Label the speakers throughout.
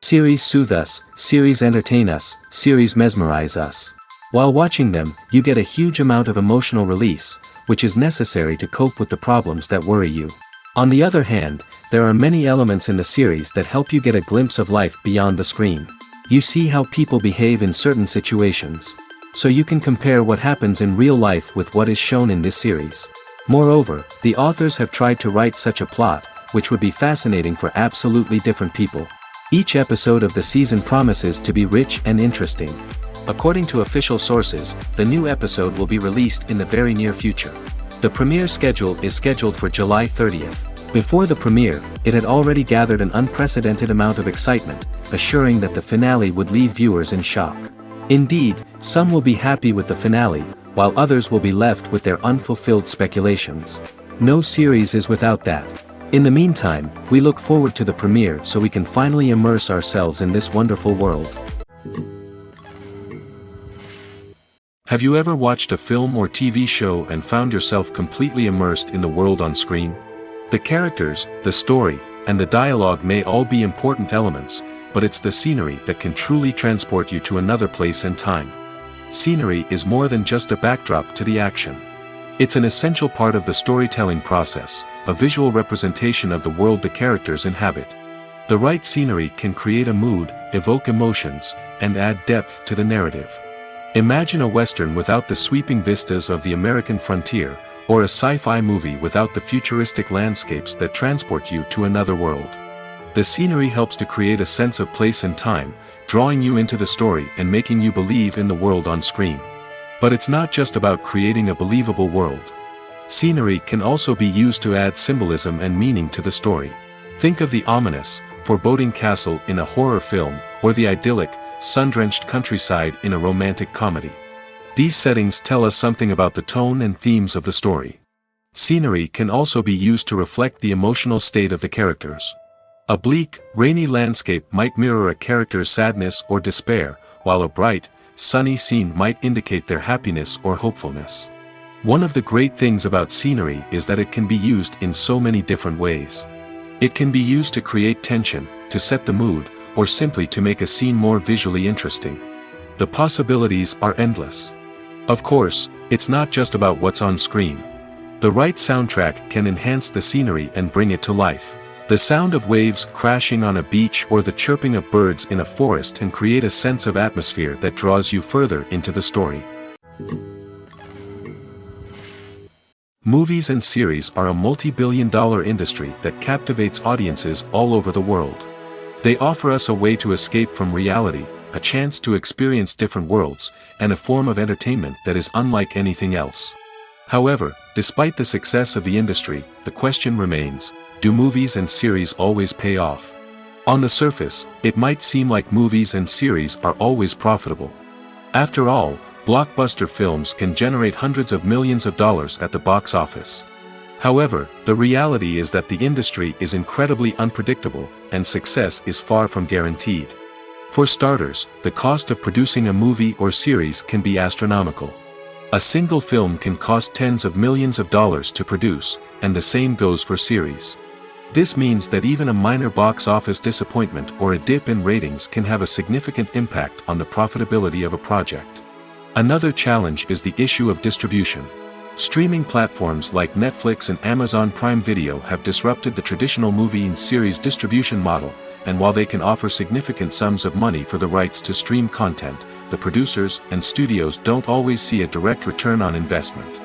Speaker 1: Series soothe us, series entertain us, series mesmerize us. While watching them, you get a huge amount of emotional release, which is necessary to cope with the problems that worry you. On the other hand, there are many elements in the series that help you get a glimpse of life beyond the screen. You see how people behave in certain situations. So you can compare what happens in real life with what is shown in this series. Moreover, the authors have tried to write such a plot, which would be fascinating for absolutely different people. Each episode of the season promises to be rich and interesting. According to official sources, the new episode will be released in the very near future. The premiere schedule is scheduled for July 30th. Before the premiere, it had already gathered an unprecedented amount of excitement, assuring that the finale would leave viewers in shock. Indeed, some will be happy with the finale, while others will be left with their unfulfilled speculations. No series is without that. In the meantime, we look forward to the premiere so we can finally immerse ourselves in this wonderful world. Have you ever watched a film or TV show and found yourself completely immersed in the world on screen? The characters, the story, and the dialogue may all be important elements, but it's the scenery that can truly transport you to another place and time. Scenery is more than just a backdrop to the action. It's an essential part of the storytelling process, a visual representation of the world the characters inhabit. The right scenery can create a mood, evoke emotions, and add depth to the narrative. Imagine a Western without the sweeping vistas of the American frontier, or a sci-fi movie without the futuristic landscapes that transport you to another world. The scenery helps to create a sense of place and time, drawing you into the story and making you believe in the world on screen. But it's not just about creating a believable world. Scenery can also be used to add symbolism and meaning to the story. Think of the ominous, foreboding castle in a horror film, or the idyllic, sun-drenched countryside in a romantic comedy. These settings tell us something about the tone and themes of the story. Scenery can also be used to reflect the emotional state of the characters. A bleak, rainy landscape might mirror a character's sadness or despair, while a bright, sunny scene might indicate their happiness or hopefulness. One of the great things about scenery is that it can be used in so many different ways. It can be used to create tension, to set the mood, or simply to make a scene more visually interesting. The possibilities are endless. Of course, it's not just about what's on screen. The right soundtrack can enhance the scenery and bring it to life. The sound of waves crashing on a beach or the chirping of birds in a forest can create a sense of atmosphere that draws you further into the story. Movies and series are a multi-billion-dollar industry that captivates audiences all over the world. They offer us a way to escape from reality, a chance to experience different worlds, and a form of entertainment that is unlike anything else. However, despite the success of the industry, the question remains, do movies and series always pay off? On the surface, it might seem like movies and series are always profitable. After all, blockbuster films can generate hundreds of millions of dollars at the box office. However, the reality is that the industry is incredibly unpredictable, and success is far from guaranteed. For starters, the cost of producing a movie or series can be astronomical. A single film can cost tens of millions of dollars to produce, and the same goes for series. This means that even a minor box office disappointment or a dip in ratings can have a significant impact on the profitability of a project. Another challenge is the issue of distribution. Streaming platforms like Netflix and Amazon Prime Video have disrupted the traditional movie and series distribution model, and while they can offer significant sums of money for the rights to stream content, the producers and studios don't always see a direct return on investment.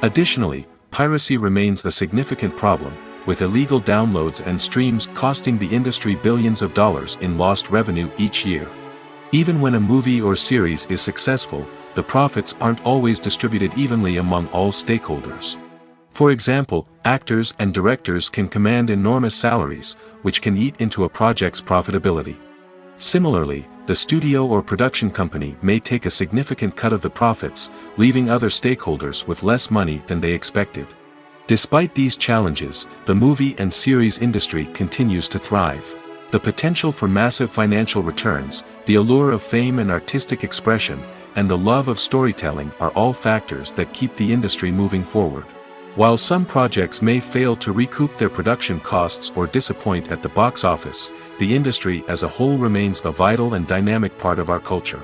Speaker 1: Additionally, piracy remains a significant problem, with illegal downloads and streams costing the industry billions of dollars in lost revenue each year. Even when a movie or series is successful, the profits aren't always distributed evenly among all stakeholders. For example, actors and directors can command enormous salaries, which can eat into a project's profitability. Similarly, the studio or production company may take a significant cut of the profits, leaving other stakeholders with less money than they expected. Despite these challenges, the movie and series industry continues to thrive. The potential for massive financial returns, the allure of fame and artistic expression, and the love of storytelling are all factors that keep the industry moving forward. While some projects may fail to recoup their production costs or disappoint at the box office, the industry as a whole remains a vital and dynamic part of our culture.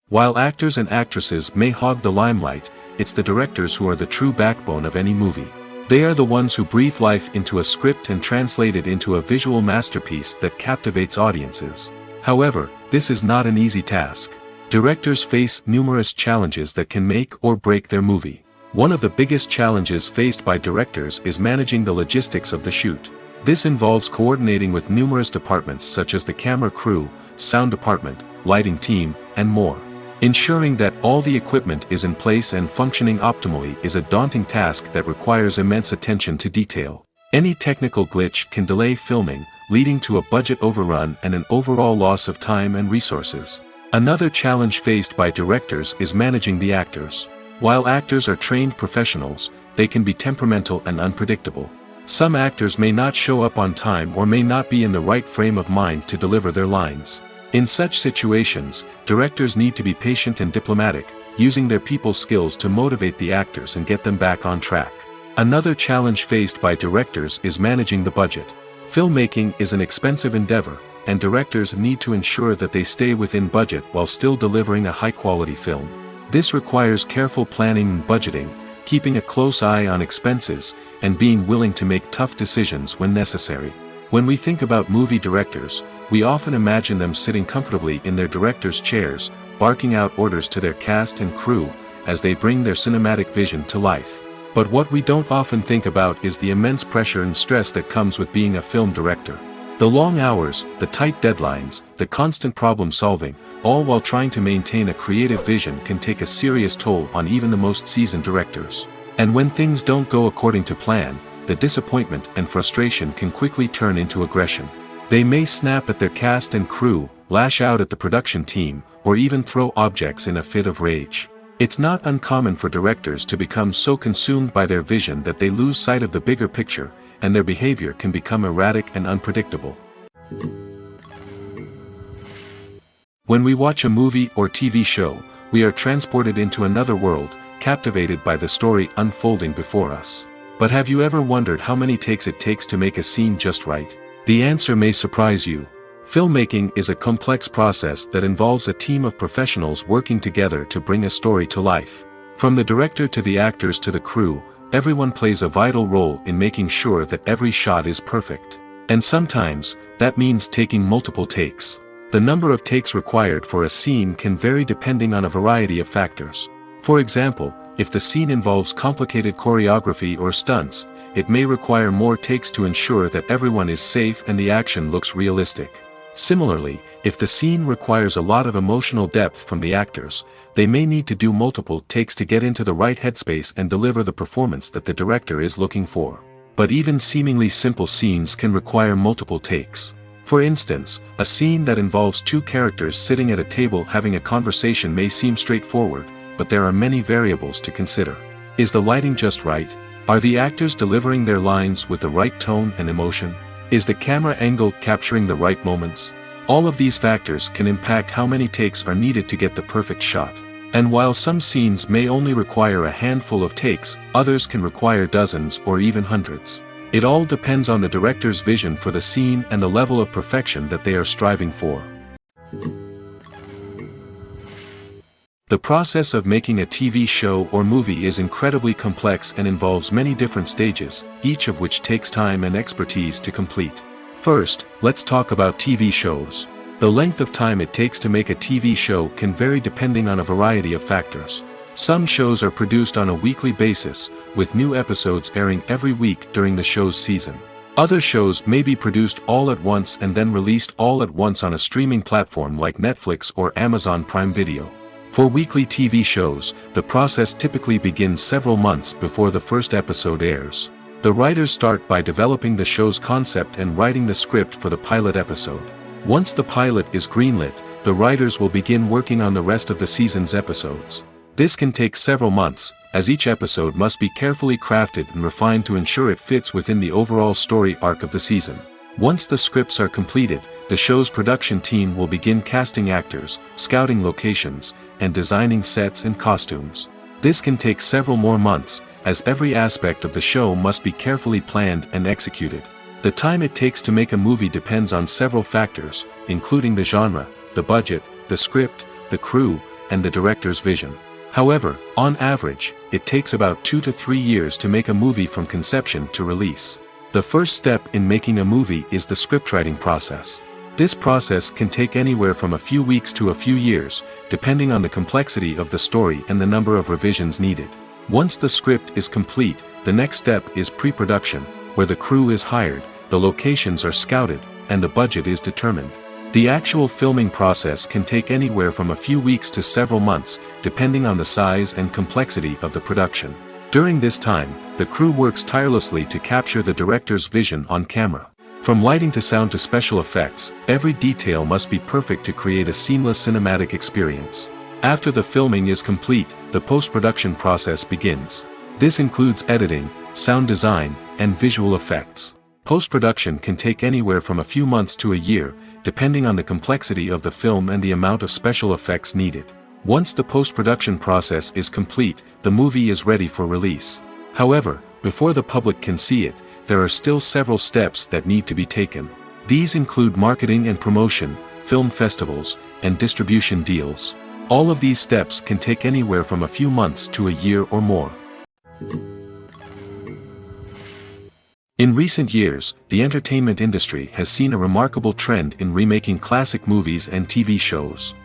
Speaker 1: While actors and actresses may hog the limelight, it's the directors who are the true backbone of any movie. They are the ones who breathe life into a script and translate it into a visual masterpiece that captivates audiences. However, this is not an easy task. Directors face numerous challenges that can make or break their movie. One of the biggest challenges faced by directors is managing the logistics of the shoot. This involves coordinating with numerous departments such as the camera crew, sound department, lighting team, and more. Ensuring that all the equipment is in place and functioning optimally is a daunting task that requires immense attention to detail. Any technical glitch can delay filming, leading to a budget overrun and an overall loss of time and resources. Another challenge faced by directors is managing the actors. While actors are trained professionals, they can be temperamental and unpredictable. Some actors may not show up on time or may not be in the right frame of mind to deliver their lines. In such situations, directors need to be patient and diplomatic, using their people skills to motivate the actors and get them back on track. Another challenge faced by directors is managing the budget. Filmmaking is an expensive endeavor, and directors need to ensure that they stay within budget while still delivering a high-quality film. This requires careful planning and budgeting, keeping a close eye on expenses, and being willing to make tough decisions when necessary. When we think about movie directors, we often imagine them sitting comfortably in their director's chairs, barking out orders to their cast and crew, as they bring their cinematic vision to life. But what we don't often think about is the immense pressure and stress that comes with being a film director. The long hours, the tight deadlines, the constant problem solving, all while trying to maintain a creative vision can take a serious toll on even the most seasoned directors. And when things don't go according to plan, the disappointment and frustration can quickly turn into aggression. They may snap at their cast and crew, lash out at the production team, or even throw objects in a fit of rage. It's not uncommon for directors to become so consumed by their vision that they lose sight of the bigger picture, and their behavior can become erratic and unpredictable. When we watch a movie or TV show, we are transported into another world, captivated by the story unfolding before us. But have you ever wondered how many takes it takes to make a scene just right? The answer may surprise you. Filmmaking is a complex process that involves a team of professionals working together to bring a story to life. From the director to the actors to the crew, everyone plays a vital role in making sure that every shot is perfect. And sometimes, that means taking multiple takes. The number of takes required for a scene can vary depending on a variety of factors. For example, if the scene involves complicated choreography or stunts, it may require more takes to ensure that everyone is safe and the action looks realistic. Similarly, if the scene requires a lot of emotional depth from the actors, they may need to do multiple takes to get into the right headspace and deliver the performance that the director is looking for. But even seemingly simple scenes can require multiple takes. For instance, a scene that involves two characters sitting at a table having a conversation may seem straightforward, but there are many variables to consider. Is the lighting just right? Are the actors delivering their lines with the right tone and emotion? Is the camera angle capturing the right moments? All of these factors can impact how many takes are needed to get the perfect shot. And while some scenes may only require a handful of takes, others can require dozens or even hundreds. It all depends on the director's vision for the scene and the level of perfection that they are striving for. The process of making a TV show or movie is incredibly complex and involves many different stages, each of which takes time and expertise to complete. First, let's talk about TV shows. The length of time it takes to make a TV show can vary depending on a variety of factors. Some shows are produced on a weekly basis, with new episodes airing every week during the show's season. Other shows may be produced all at once and then released all at once on a streaming platform like Netflix or Amazon Prime Video. For weekly TV shows, the process typically begins several months before the first episode airs. The writers start by developing the show's concept and writing the script for the pilot episode. Once the pilot is greenlit, the writers will begin working on the rest of the season's episodes. This can take several months, as each episode must be carefully crafted and refined to ensure it fits within the overall story arc of the season. Once the scripts are completed, the show's production team will begin casting actors, scouting locations, and designing sets and costumes. This can take several more months, as every aspect of the show must be carefully planned and executed. The time it takes to make a movie depends on several factors, including the genre, the budget, the script, the crew, and the director's vision. However, on average, it takes about 2 to 3 years to make a movie from conception to release. The first step in making a movie is the scriptwriting process. This process can take anywhere from a few weeks to a few years, depending on the complexity of the story and the number of revisions needed. Once the script is complete, the next step is pre-production, where the crew is hired, the locations are scouted, and the budget is determined. The actual filming process can take anywhere from a few weeks to several months, depending on the size and complexity of the production. During this time, the crew works tirelessly to capture the director's vision on camera. From lighting to sound to special effects, every detail must be perfect to create a seamless cinematic experience. After the filming is complete, the post-production process begins. This includes editing, sound design, and visual effects. Post-production can take anywhere from a few months to a year, depending on the complexity of the film and the amount of special effects needed. Once the post-production process is complete, the movie is ready for release. However, before the public can see it, there are still several steps that need to be taken. These include marketing and promotion, film festivals, and distribution deals. All of these steps can take anywhere from a few months to a year or more. In recent years, the entertainment industry has seen a remarkable trend in remaking classic movies and TV shows.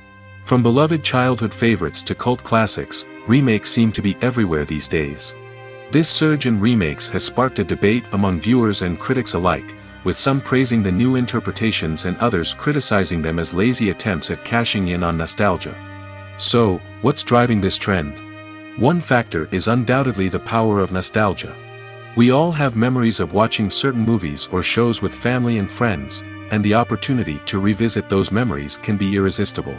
Speaker 1: From beloved childhood favorites to cult classics, remakes seem to be everywhere these days. This surge in remakes has sparked a debate among viewers and critics alike, with some praising the new interpretations and others criticizing them as lazy attempts at cashing in on nostalgia. So, what's driving this trend? One factor is undoubtedly the power of nostalgia. We all have memories of watching certain movies or shows with family and friends, and the opportunity to revisit those memories can be irresistible.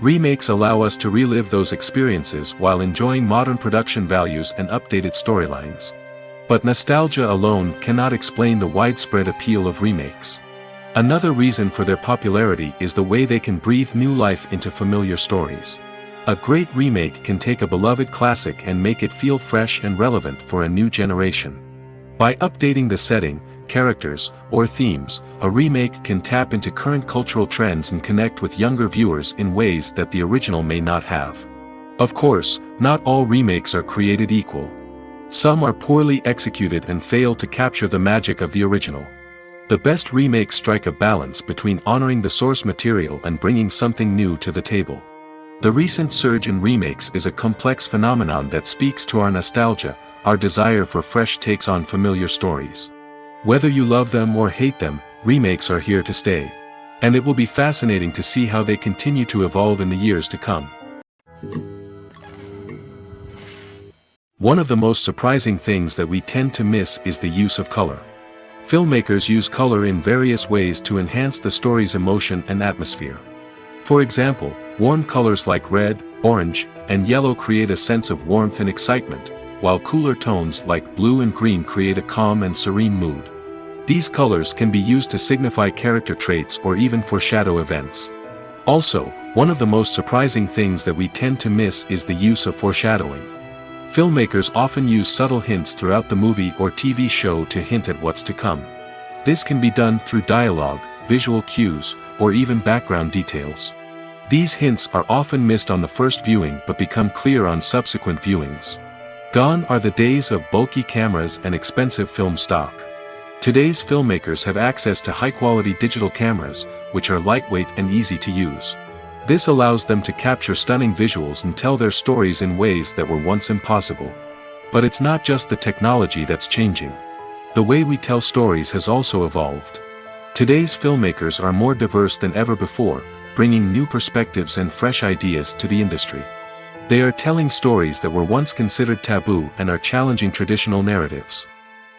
Speaker 1: Remakes allow us to relive those experiences while enjoying modern production values and updated storylines. But nostalgia alone cannot explain the widespread appeal of remakes. Another reason for their popularity is the way they can breathe new life into familiar stories. A great remake can take a beloved classic and make it feel fresh and relevant for a new generation. By updating the setting, characters, or themes, a remake can tap into current cultural trends and connect with younger viewers in ways that the original may not have. Of course, not all remakes are created equal. Some are poorly executed and fail to capture the magic of the original. The best remakes strike a balance between honoring the source material and bringing something new to the table. The recent surge in remakes is a complex phenomenon that speaks to our nostalgia, our desire for fresh takes on familiar stories. Whether you love them or hate them, remakes are here to stay. And it will be fascinating to see how they continue to evolve in the years to come. One of the most surprising things that we tend to miss is the use of color. Filmmakers use color in various ways to enhance the story's emotion and atmosphere. For example, warm colors like red, orange, and yellow create a sense of warmth and excitement, while cooler tones like blue and green create a calm and serene mood. These colors can be used to signify character traits or even foreshadow events. Also, one of the most surprising things that we tend to miss is the use of foreshadowing. Filmmakers often use subtle hints throughout the movie or TV show to hint at what's to come. This can be done through dialogue, visual cues, or even background details. These hints are often missed on the first viewing but become clear on subsequent viewings. Gone are the days of bulky cameras and expensive film stock. Today's filmmakers have access to high-quality digital cameras, which are lightweight and easy to use. This allows them to capture stunning visuals and tell their stories in ways that were once impossible. But it's not just the technology that's changing. The way we tell stories has also evolved. Today's filmmakers are more diverse than ever before, bringing new perspectives and fresh ideas to the industry. They are telling stories that were once considered taboo and are challenging traditional narratives.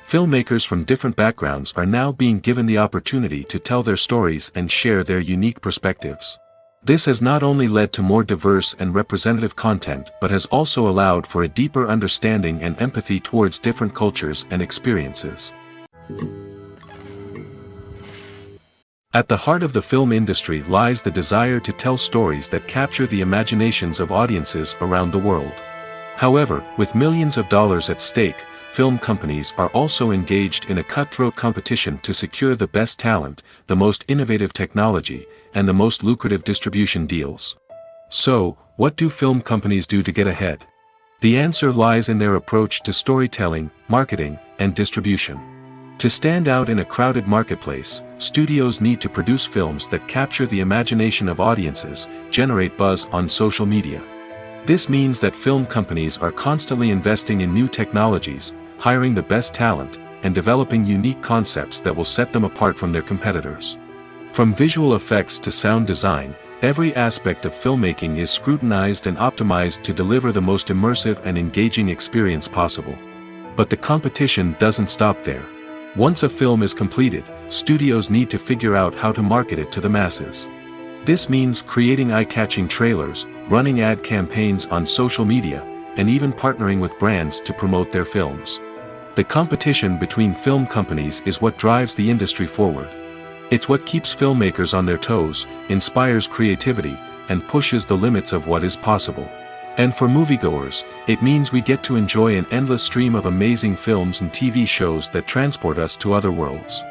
Speaker 1: Filmmakers from different backgrounds are now being given the opportunity to tell their stories and share their unique perspectives. This has not only led to more diverse and representative content but has also allowed for a deeper understanding and empathy towards different cultures and experiences. At the heart of the film industry lies the desire to tell stories that capture the imaginations of audiences around the world. However, with millions of dollars at stake, film companies are also engaged in a cutthroat competition to secure the best talent, the most innovative technology, and the most lucrative distribution deals. So, what do film companies do to get ahead? The answer lies in their approach to storytelling, marketing, and distribution. To stand out in a crowded marketplace, studios need to produce films that capture the imagination of audiences, generate buzz on social media. This means that film companies are constantly investing in new technologies, hiring the best talent, and developing unique concepts that will set them apart from their competitors. From visual effects to sound design, every aspect of filmmaking is scrutinized and optimized to deliver the most immersive and engaging experience possible. But the competition doesn't stop there. Once a film is completed, studios need to figure out how to market it to the masses. This means creating eye-catching trailers, running ad campaigns on social media, and even partnering with brands to promote their films. The competition between film companies is what drives the industry forward. It's what keeps filmmakers on their toes, inspires creativity, and pushes the limits of what is possible. And for moviegoers, it means we get to enjoy an endless stream of amazing films and TV shows that transport us to other worlds.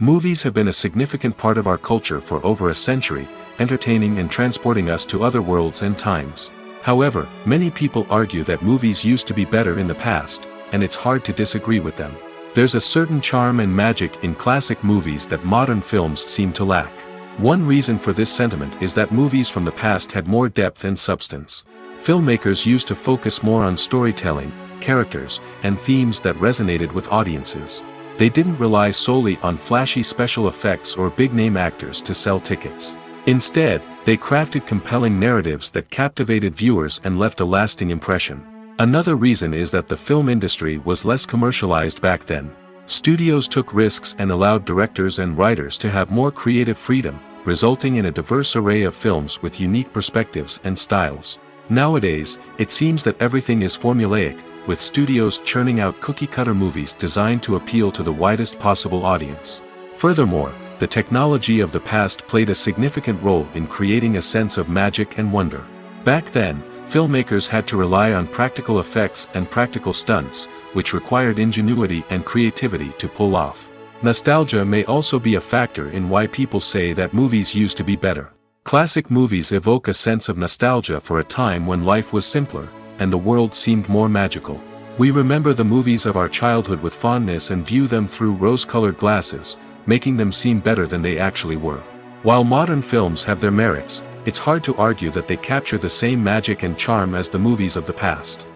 Speaker 1: Movies have been a significant part of our culture for over a century, entertaining and transporting us to other worlds and times. However, many people argue that movies used to be better in the past, and it's hard to disagree with them. There's a certain charm and magic in classic movies that modern films seem to lack. One reason for this sentiment is that movies from the past had more depth and substance. Filmmakers used to focus more on storytelling, characters, and themes that resonated with audiences. They didn't rely solely on flashy special effects or big-name actors to sell tickets. Instead, they crafted compelling narratives that captivated viewers and left a lasting impression. Another reason is that the film industry was less commercialized back then. Studios took risks and allowed directors and writers to have more creative freedom, resulting in a diverse array of films with unique perspectives and styles. Nowadays, it seems that everything is formulaic, with studios churning out cookie-cutter movies designed to appeal to the widest possible audience. Furthermore, the technology of the past played a significant role in creating a sense of magic and wonder. Back then, filmmakers had to rely on practical effects and practical stunts, which required ingenuity and creativity to pull off. Nostalgia may also be a factor in why people say that movies used to be better. Classic movies evoke a sense of nostalgia for a time when life was simpler, and the world seemed more magical. We remember the movies of our childhood with fondness and view them through rose-colored glasses, making them seem better than they actually were. While modern films have their merits, it's hard to argue that they capture the same magic and charm as the movies of the past.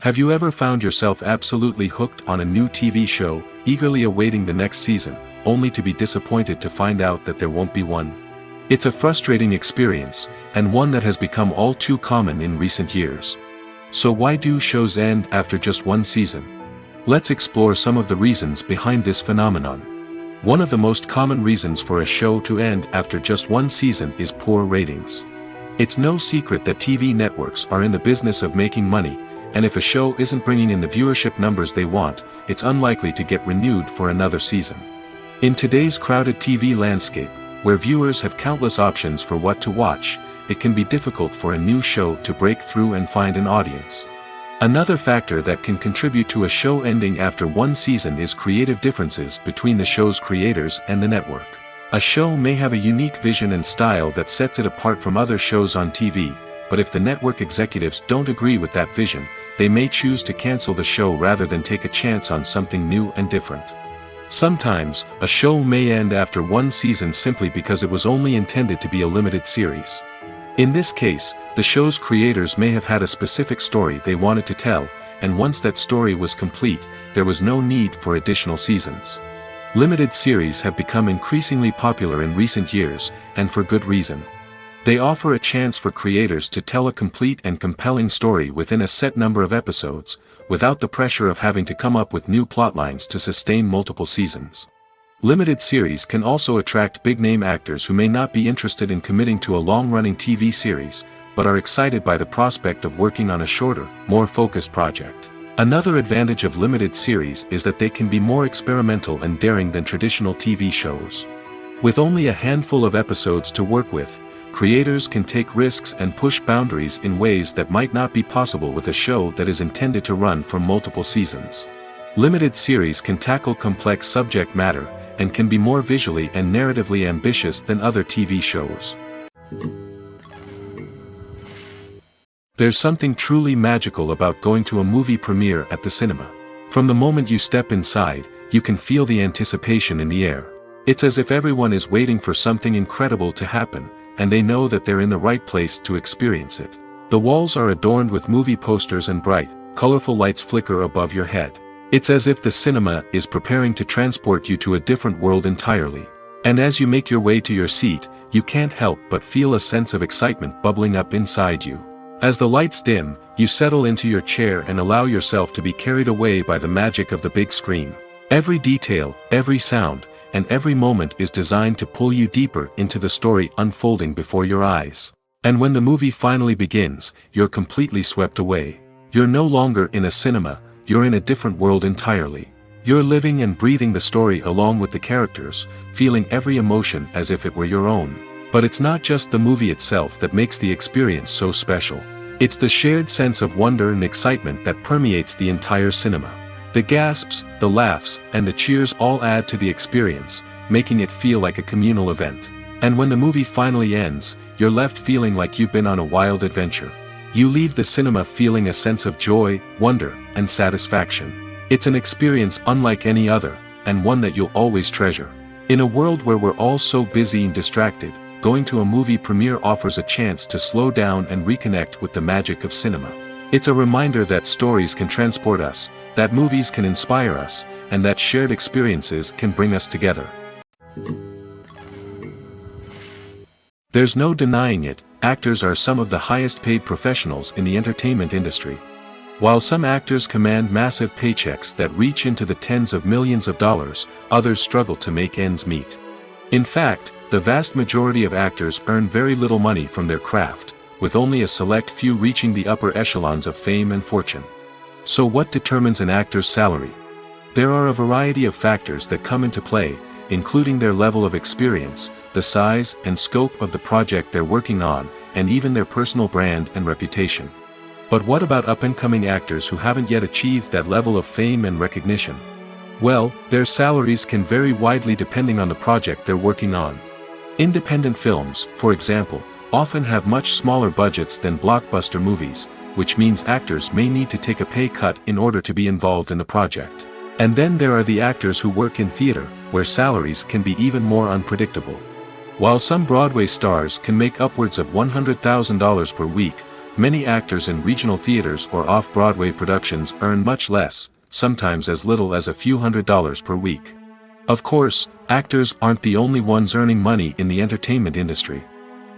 Speaker 1: Have you ever found yourself absolutely hooked on a new TV show, eagerly awaiting the next season, only to be disappointed to find out that there won't be one? It's a frustrating experience, and one that has become all too common in recent years. So why do shows end after just one season? Let's explore some of the reasons behind this phenomenon. One of the most common reasons for a show to end after just one season is poor ratings. It's no secret that TV networks are in the business of making money, and if a show isn't bringing in the viewership numbers they want, it's unlikely to get renewed for another season. In today's crowded TV landscape, where viewers have countless options for what to watch, it can be difficult for a new show to break through and find an audience. Another factor that can contribute to a show ending after one season is creative differences between the show's creators and the network. A show may have a unique vision and style that sets it apart from other shows on TV, but if the network executives don't agree with that vision, they may choose to cancel the show rather than take a chance on something new and different. Sometimes, a show may end after one season simply because it was only intended to be a limited series. In this case, the show's creators may have had a specific story they wanted to tell, and once that story was complete, there was no need for additional seasons. Limited series have become increasingly popular in recent years, and for good reason. They offer a chance for creators to tell a complete and compelling story within a set number of episodes, without the pressure of having to come up with new plotlines to sustain multiple seasons. Limited series can also attract big-name actors who may not be interested in committing to a long-running TV series, but are excited by the prospect of working on a shorter, more focused project. Another advantage of limited series is that they can be more experimental and daring than traditional TV shows. With only a handful of episodes to work with, creators can take risks and push boundaries in ways that might not be possible with a show that is intended to run for multiple seasons. Limited series can tackle complex subject matter, and can be more visually and narratively ambitious than other TV shows. There's something truly magical about going to a movie premiere at the cinema. From the moment you step inside, you can feel the anticipation in the air. It's as if everyone is waiting for something incredible to happen, and they know that they're in the right place to experience it. The walls are adorned with movie posters and bright, colorful lights flicker above your head. It's as if the cinema is preparing to transport you to a different world entirely. And as you make your way to your seat, you can't help but feel a sense of excitement bubbling up inside you. As the lights dim, you settle into your chair and allow yourself to be carried away by the magic of the big screen. Every detail, every sound, and every moment is designed to pull you deeper into the story unfolding before your eyes. And when the movie finally begins, you're completely swept away. You're no longer in a cinema, you're in a different world entirely. You're living and breathing the story along with the characters, feeling every emotion as if it were your own. But it's not just the movie itself that makes the experience so special. It's the shared sense of wonder and excitement that permeates the entire cinema. The gasps, the laughs, and the cheers all add to the experience, making it feel like a communal event. And when the movie finally ends, you're left feeling like you've been on a wild adventure. You leave the cinema feeling a sense of joy, wonder, and satisfaction. It's an experience unlike any other, and one that you'll always treasure. In a world where we're all so busy and distracted, going to a movie premiere offers a chance to slow down and reconnect with the magic of cinema. It's a reminder that stories can transport us, that movies can inspire us, and that shared experiences can bring us together. There's no denying it, actors are some of the highest paid professionals in the entertainment industry. While some actors command massive paychecks that reach into the tens of millions of dollars, others struggle to make ends meet. In fact, the vast majority of actors earn very little money from their craft, with only a select few reaching the upper echelons of fame and fortune. So what determines an actor's salary? There are a variety of factors that come into play, including their level of experience, the size and scope of the project they're working on, and even their personal brand and reputation. But what about up-and-coming actors who haven't yet achieved that level of fame and recognition? Well, their salaries can vary widely depending on the project they're working on. Independent films, for example, often have much smaller budgets than blockbuster movies, which means actors may need to take a pay cut in order to be involved in the project. And then there are the actors who work in theater, where salaries can be even more unpredictable. While some Broadway stars can make upwards of $100,000 per week, many actors in regional theaters or off-Broadway productions earn much less, sometimes as little as a few $100s per week. Of course, actors aren't the only ones earning money in the entertainment industry.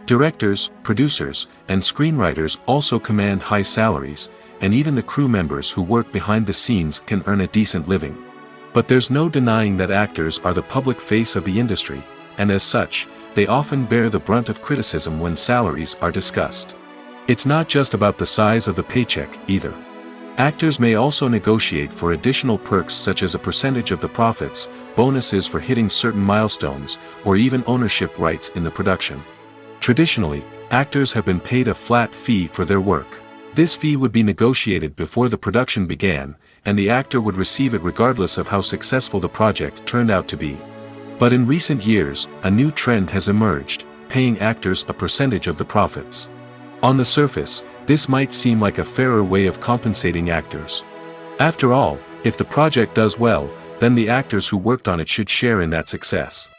Speaker 1: Directors, producers, and screenwriters also command high salaries, and even the crew members who work behind the scenes can earn a decent living. But there's no denying that actors are the public face of the industry, and as such, they often bear the brunt of criticism when salaries are discussed. It's not just about the size of the paycheck, either. Actors may also negotiate for additional perks such as a percentage of the profits, bonuses for hitting certain milestones, or even ownership rights in the production. Traditionally, actors have been paid a flat fee for their work. This fee would be negotiated before the production began, and the actor would receive it regardless of how successful the project turned out to be. But in recent years, a new trend has emerged, paying actors a percentage of the profits. On the surface, this might seem like a fairer way of compensating actors. After all, if the project does well, then the actors who worked on it should share in that success.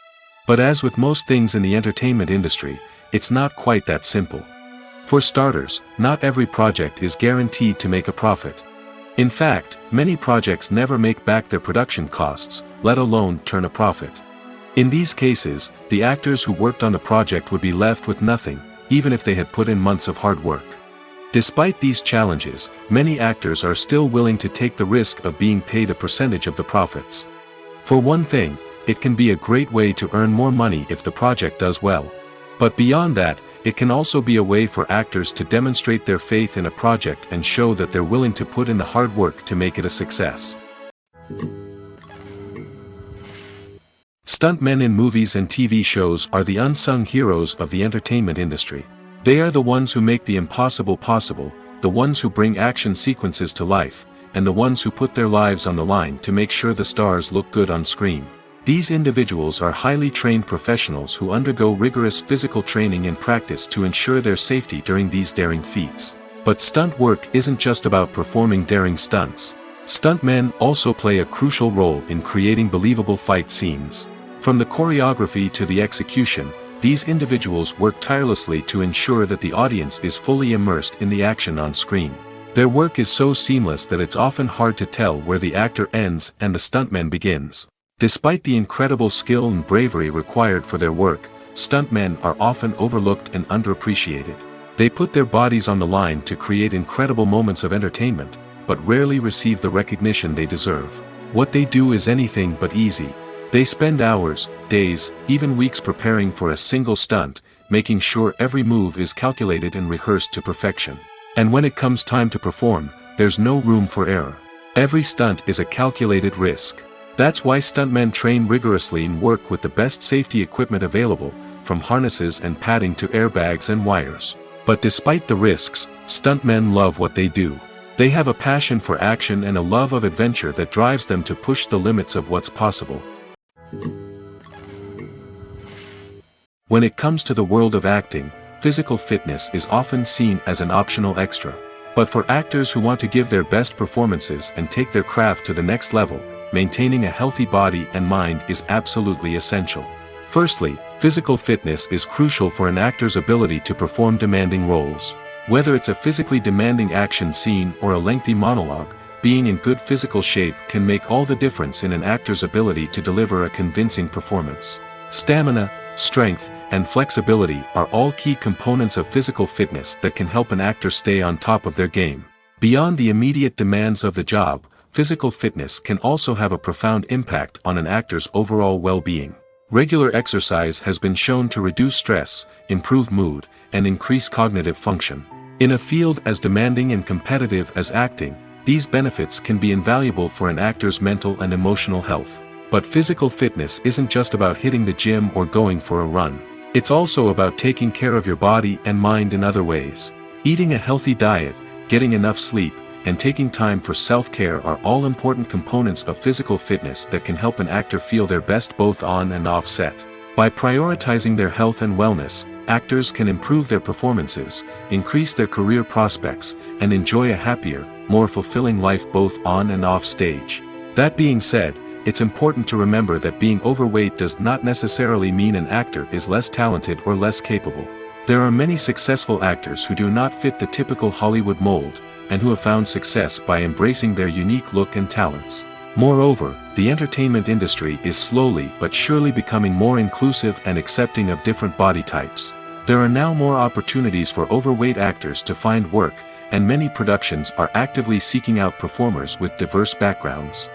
Speaker 1: But as with most things in the entertainment industry, it's not quite that simple. For starters, not every project is guaranteed to make a profit. In fact, many projects never make back their production costs, let alone turn a profit. In these cases, the actors who worked on the project would be left with nothing, even if they had put in months of hard work. Despite these challenges, many actors are still willing to take the risk of being paid a percentage of the profits. For one thing, it can be a great way to earn more money if the project does well. But beyond that, it can also be a way for actors to demonstrate their faith in a project and show that they're willing to put in the hard work to make it a success. Stuntmen in movies and TV shows are the unsung heroes of the entertainment industry. They are the ones who make the impossible possible, the ones who bring action sequences to life, and the ones who put their lives on the line to make sure the stars look good on screen. These individuals are highly trained professionals who undergo rigorous physical training and practice to ensure their safety during these daring feats. But stunt work isn't just about performing daring stunts. Stuntmen also play a crucial role in creating believable fight scenes. From the choreography to the execution, these individuals work tirelessly to ensure that the audience is fully immersed in the action on screen. Their work is so seamless that it's often hard to tell where the actor ends and the stuntman begins. Despite the incredible skill and bravery required for their work, stuntmen are often overlooked and underappreciated. They put their bodies on the line to create incredible moments of entertainment, but rarely receive the recognition they deserve. What they do is anything but easy. They spend hours, days, even weeks preparing for a single stunt, making sure every move is calculated and rehearsed to perfection. And when it comes time to perform, there's no room for error. Every stunt is a calculated risk. That's why stuntmen train rigorously and work with the best safety equipment available, from harnesses and padding to airbags and wires. But despite the risks, stuntmen love what they do. They have a passion for action and a love of adventure that drives them to push the limits of what's possible. When it comes to the world of acting, physical fitness is often seen as an optional extra. But for actors who want to give their best performances and take their craft to the next level, maintaining a healthy body and mind is absolutely essential. Firstly, physical fitness is crucial for an actor's ability to perform demanding roles. Whether it's a physically demanding action scene or a lengthy monologue, being in good physical shape can make all the difference in an actor's ability to deliver a convincing performance. Stamina, strength, and flexibility are all key components of physical fitness that can help an actor stay on top of their game. Beyond the immediate demands of the job, physical fitness can also have a profound impact on an actor's overall well-being. Regular exercise has been shown to reduce stress, improve mood, and increase cognitive function. In a field as demanding and competitive as acting, these benefits can be invaluable for an actor's mental and emotional health. But physical fitness isn't just about hitting the gym or going for a run. It's also about taking care of your body and mind in other ways. Eating a healthy diet, getting enough sleep, and taking time for self-care are all important components of physical fitness that can help an actor feel their best both on and off set. By prioritizing their health and wellness, actors can improve their performances, increase their career prospects, and enjoy a happier, more fulfilling life both on and off stage. That being said, it's important to remember that being overweight does not necessarily mean an actor is less talented or less capable. There are many successful actors who do not fit the typical Hollywood mold, and who have found success by embracing their unique look and talents. Moreover, the entertainment industry is slowly but surely becoming more inclusive and accepting of different body types. There are now more opportunities for overweight actors to find work, and many productions are actively seeking out performers with diverse backgrounds.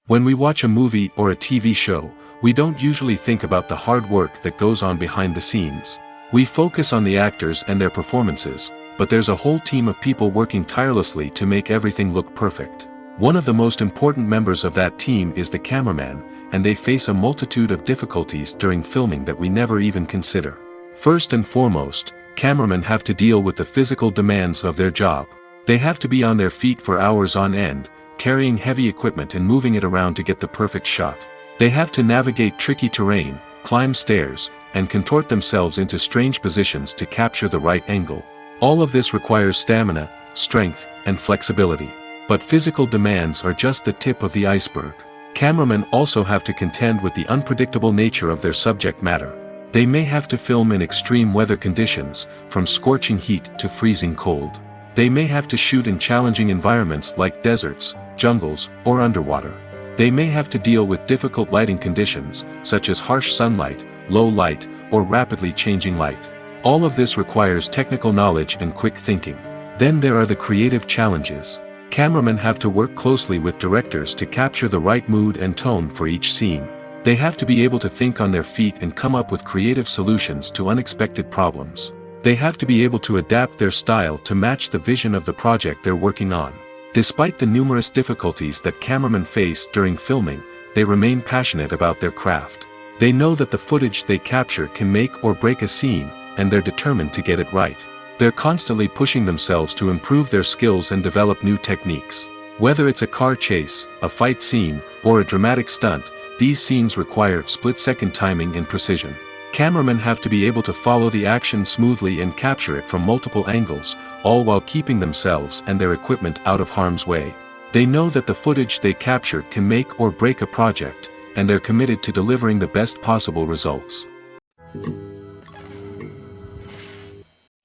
Speaker 1: When we watch a movie or a TV show, we don't usually think about the hard work that goes on behind the scenes. We focus on the actors and their performances, but there's a whole team of people working tirelessly to make everything look perfect. One of the most important members of that team is the cameraman, and they face a multitude of difficulties during filming that we never even consider. First and foremost, cameramen have to deal with the physical demands of their job. They have to be on their feet for hours on end, carrying heavy equipment and moving it around to get the perfect shot. They have to navigate tricky terrain, climb stairs, and contort themselves into strange positions to capture the right angle. All of this requires stamina, strength, and flexibility. But physical demands are just the tip of the iceberg. Cameramen also have to contend with the unpredictable nature of their subject matter. They may have to film in extreme weather conditions, from scorching heat to freezing cold. They may have to shoot in challenging environments like deserts, jungles, or underwater. They may have to deal with difficult lighting conditions, such as harsh sunlight, low light, or rapidly changing light. All of this requires technical knowledge and quick thinking. Then there are the creative challenges. Cameramen have to work closely with directors to capture the right mood and tone for each scene. They have to be able to think on their feet and come up with creative solutions to unexpected problems. They have to be able to adapt their style to match the vision of the project they're working on. Despite the numerous difficulties that cameramen face during filming, they remain passionate about their craft. They know that the footage they capture can make or break a scene, and they're determined to get it right. They're constantly pushing themselves to improve their skills and develop new techniques. Whether it's a car chase, a fight scene, or a dramatic stunt, these scenes require split-second timing and precision. Cameramen have to be able to follow the action smoothly and capture it from multiple angles, all while keeping themselves and their equipment out of harm's way. They know that the footage they capture can make or break a project, and they're committed to delivering the best possible results.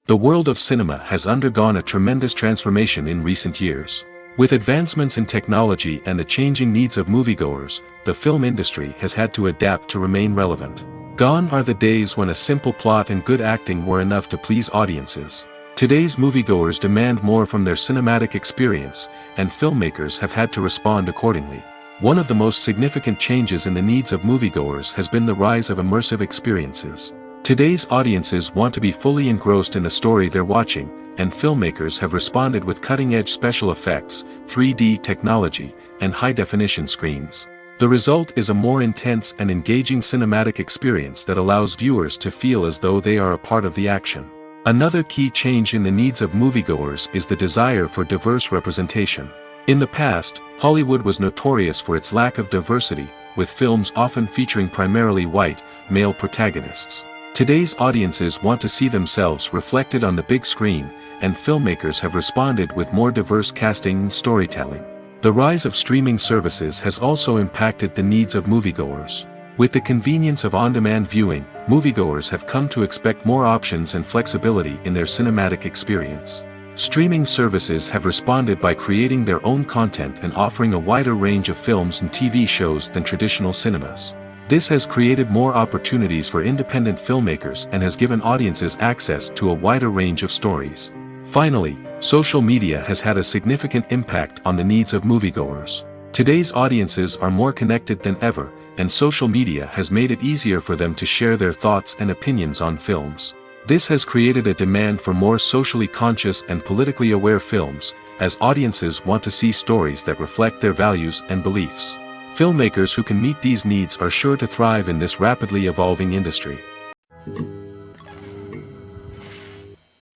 Speaker 1: The world of cinema has undergone a tremendous transformation in recent years. With advancements in technology and the changing needs of moviegoers, the film industry has had to adapt to remain relevant. Gone are the days when a simple plot and good acting were enough to please audiences. Today's moviegoers demand more from their cinematic experience, and filmmakers have had to respond accordingly. One of the most significant changes in the needs of moviegoers has been the rise of immersive experiences. Today's audiences want to be fully engrossed in the story they're watching, and filmmakers have responded with cutting-edge special effects, 3D technology, and high-definition screens. The result is a more intense and engaging cinematic experience that allows viewers to feel as though they are a part of the action. Another key change in the needs of moviegoers is the desire for diverse representation. In the past, Hollywood was notorious for its lack of diversity, with films often featuring primarily white, male protagonists. Today's audiences want to see themselves reflected on the big screen, and filmmakers have responded with more diverse casting and storytelling. The rise of streaming services has also impacted the needs of moviegoers. With the convenience of on-demand viewing, moviegoers have come to expect more options and flexibility in their cinematic experience. Streaming services have responded by creating their own content and offering a wider range of films and TV shows than traditional cinemas. This has created more opportunities for independent filmmakers and has given audiences access to a wider range of stories. Finally, social media has had a significant impact on the needs of moviegoers. Today's audiences are more connected than ever, and social media has made it easier for them to share their thoughts and opinions on films. This has created a demand for more socially conscious and politically aware films, as audiences want to see stories that reflect their values and beliefs. Filmmakers who can meet these needs are sure to thrive in this rapidly evolving industry.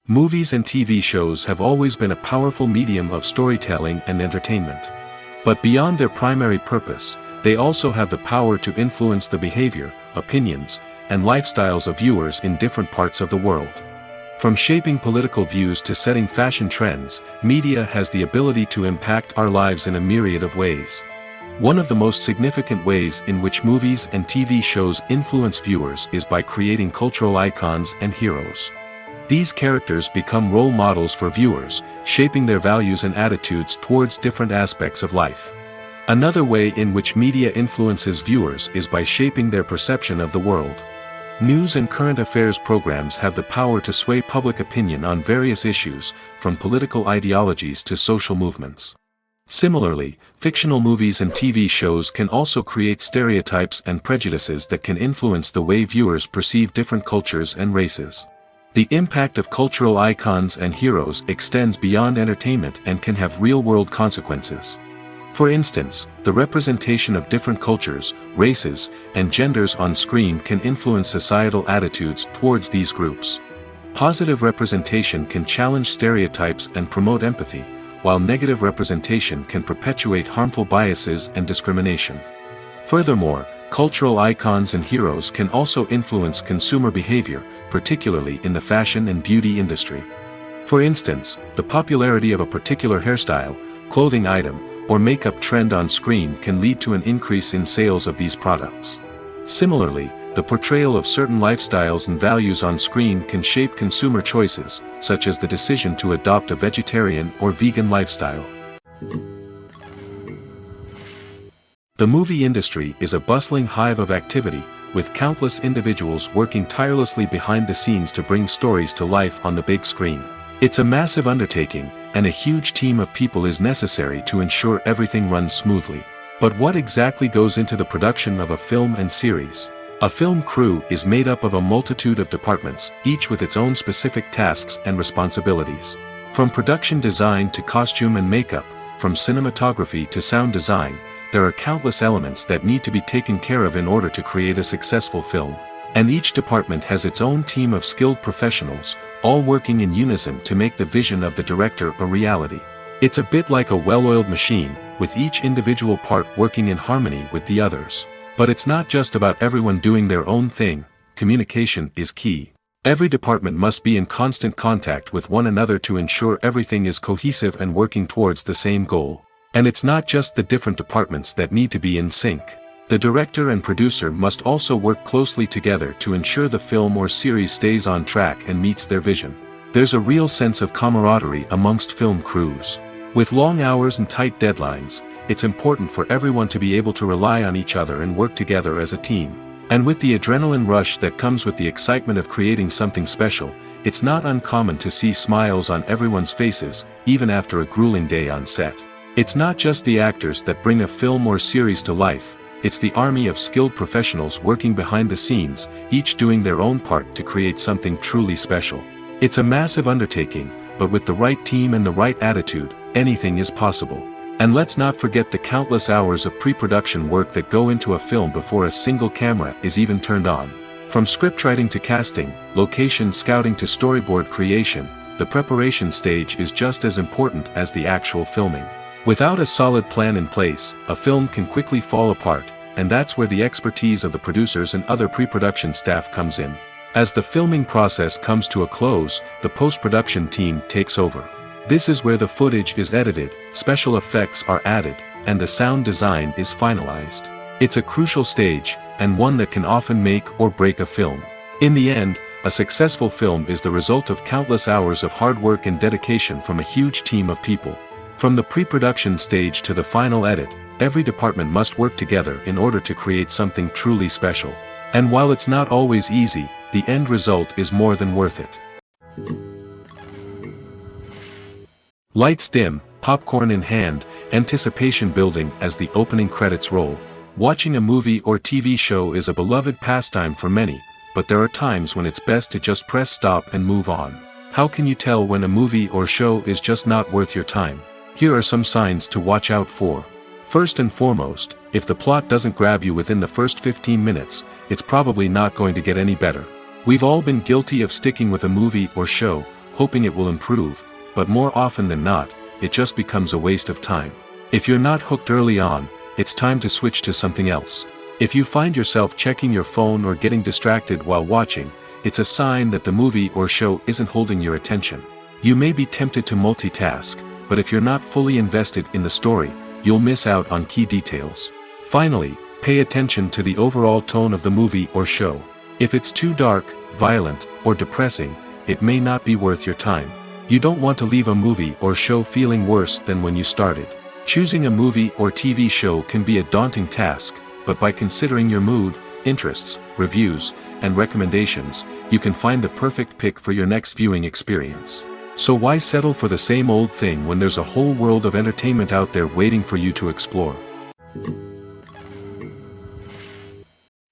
Speaker 1: Movies and TV shows have always been a powerful medium of storytelling and entertainment. But beyond their primary purpose, they also have the power to influence the behavior, opinions, and lifestyles of viewers in different parts of the world. From shaping political views to setting fashion trends, media has the ability to impact our lives in a myriad of ways. One of the most significant ways in which movies and TV shows influence viewers is by creating cultural icons and heroes. These characters become role models for viewers, shaping their values and attitudes towards different aspects of life. Another way in which media influences viewers is by shaping their perception of the world. News and current affairs programs have the power to sway public opinion on various issues, from political ideologies to social movements. Similarly, fictional movies and TV shows can also create stereotypes and prejudices that can influence the way viewers perceive different cultures and races. The impact of cultural icons and heroes extends beyond entertainment and can have real-world consequences. For instance, the representation of different cultures, races, and genders on screen can influence societal attitudes towards these groups. Positive representation can challenge stereotypes and promote empathy, while negative representation can perpetuate harmful biases and discrimination. Furthermore, cultural icons and heroes can also influence consumer behavior, particularly in the fashion and beauty industry. For instance, the popularity of a particular hairstyle, clothing item, or makeup trend on screen can lead to an increase in sales of these products. Similarly, the portrayal of certain lifestyles and values on screen can shape consumer choices, such as the decision to adopt a vegetarian or vegan lifestyle. The movie industry is a bustling hive of activity, with countless individuals working tirelessly behind the scenes to bring stories to life on the big screen. It's a massive undertaking, and a huge team of people is necessary to ensure everything runs smoothly. But what exactly goes into the production of a film and series? A film crew is made up of a multitude of departments, each with its own specific tasks and responsibilities. From production design to costume and makeup, From cinematography to sound design, there are countless elements that need to be taken care of in order to create a successful film. And each department has its own team of skilled professionals, all working in unison to make the vision of the director a reality. It's a bit like a well-oiled machine, with each individual part working in harmony with the others. But it's not just about everyone doing their own thing. Communication is key. Every department must be in constant contact with one another to ensure everything is cohesive and working towards the same goal. And it's not just the different departments that need to be in sync. The director and producer must also work closely together to ensure the film or series stays on track and meets their vision. There's a real sense of camaraderie amongst film crews. With long hours and tight deadlines, it's important for everyone to be able to rely on each other and work together as a team. And with the adrenaline rush that comes with the excitement of creating something special, it's not uncommon to see smiles on everyone's faces, even after a grueling day on set. It's not just the actors that bring a film or series to life, it's the army of skilled professionals working behind the scenes, each doing their own part to create something truly special. It's a massive undertaking, but with the right team and the right attitude, anything is possible. And let's not forget the countless hours of pre-production work that go into a film before a single camera is even turned on. From scriptwriting to casting, location scouting to storyboard creation, the preparation stage is just as important as the actual filming. Without a solid plan in place, a film can quickly fall apart, and that's where the expertise of the producers and other pre-production staff comes in. As the filming process comes to a close, the post-production team takes over. This is where the footage is edited, special effects are added, and the sound design is finalized. It's a crucial stage, and one that can often make or break a film. In the end, a successful film is the result of countless hours of hard work and dedication from a huge team of people. From the pre-production stage to the final edit, every department must work together in order to create something truly special. And while it's not always easy, the end result is more than worth it. Lights dim, popcorn in hand, anticipation building as the opening credits roll. Watching a movie or TV show is a beloved pastime for many, but there are times when it's best to just press stop and move on. How can you tell when a movie or show is just not worth your time? Here are some signs to watch out for. First and foremost, if the plot doesn't grab you within the first 15 minutes, it's probably not going to get any better. We've all been guilty of sticking with a movie or show, hoping it will improve, but more often than not, it just becomes a waste of time. If you're not hooked early on, it's time to switch to something else. If you find yourself checking your phone or getting distracted while watching, it's a sign that the movie or show isn't holding your attention. You may be tempted to multitask, but if you're not fully invested in the story, you'll miss out on key details. Finally, pay attention to the overall tone of the movie or show. If it's too dark, violent, or depressing, it may not be worth your time. You don't want to leave a movie or show feeling worse than when you started. Choosing a movie or TV show can be a daunting task, but by considering your mood, interests, reviews, and recommendations, you can find the perfect pick for your next viewing experience. So why settle for the same old thing when there's a whole world of entertainment out there waiting for you to explore?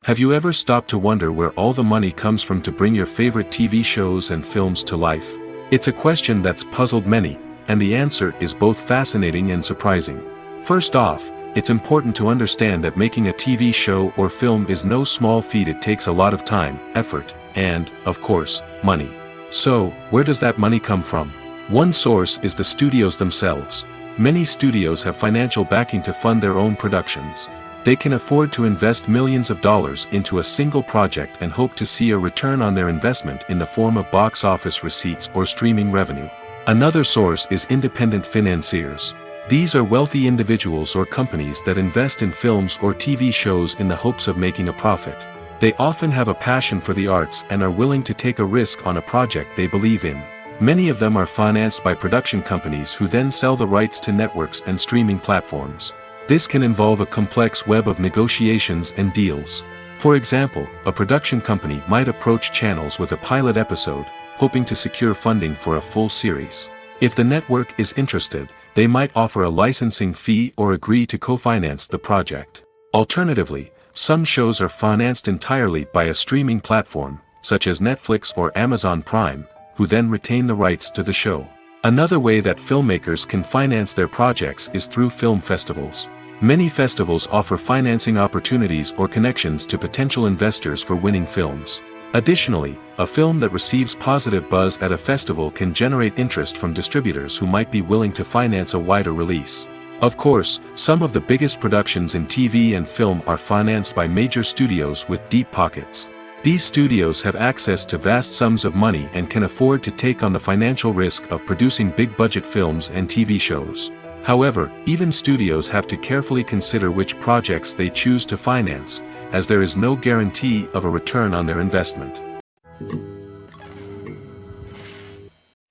Speaker 1: Have you ever stopped to wonder where all the money comes from to bring your favorite TV shows and films to life? It's a question that's puzzled many, and the answer is both fascinating and surprising. First off, it's important to understand that making a TV show or film is no small feat. It takes a lot of time, effort, and, of course, money. So, where does that money come from? One source is the studios themselves. Many studios have financial backing to fund their own productions. They can afford to invest millions of dollars into a single project and hope to see a return on their investment in the form of box office receipts or streaming revenue. Another source is independent financiers. These are wealthy individuals or companies that invest in films or TV shows in the hopes of making a profit. They often have a passion for the arts and are willing to take a risk on a project they believe in. Many of them are financed by production companies who then sell the rights to networks and streaming platforms. This can involve a complex web of negotiations and deals. For example, a production company might approach channels with a pilot episode, hoping to secure funding for a full series. If the network is interested, they might offer a licensing fee or agree to co-finance the project. Alternatively, some shows are financed entirely by a streaming platform, such as Netflix or Amazon Prime, who then retain the rights to the show. Another way that filmmakers can finance their projects is through film festivals. Many festivals offer financing opportunities or connections to potential investors for winning films. Additionally, a film that receives positive buzz at a festival can generate interest from distributors who might be willing to finance a wider release. Of course, some of the biggest productions in TV and film are financed by major studios with deep pockets. These studios have access to vast sums of money and can afford to take on the financial risk of producing big-budget films and TV shows. However, even studios have to carefully consider which projects they choose to finance, as there is no guarantee of a return on their investment.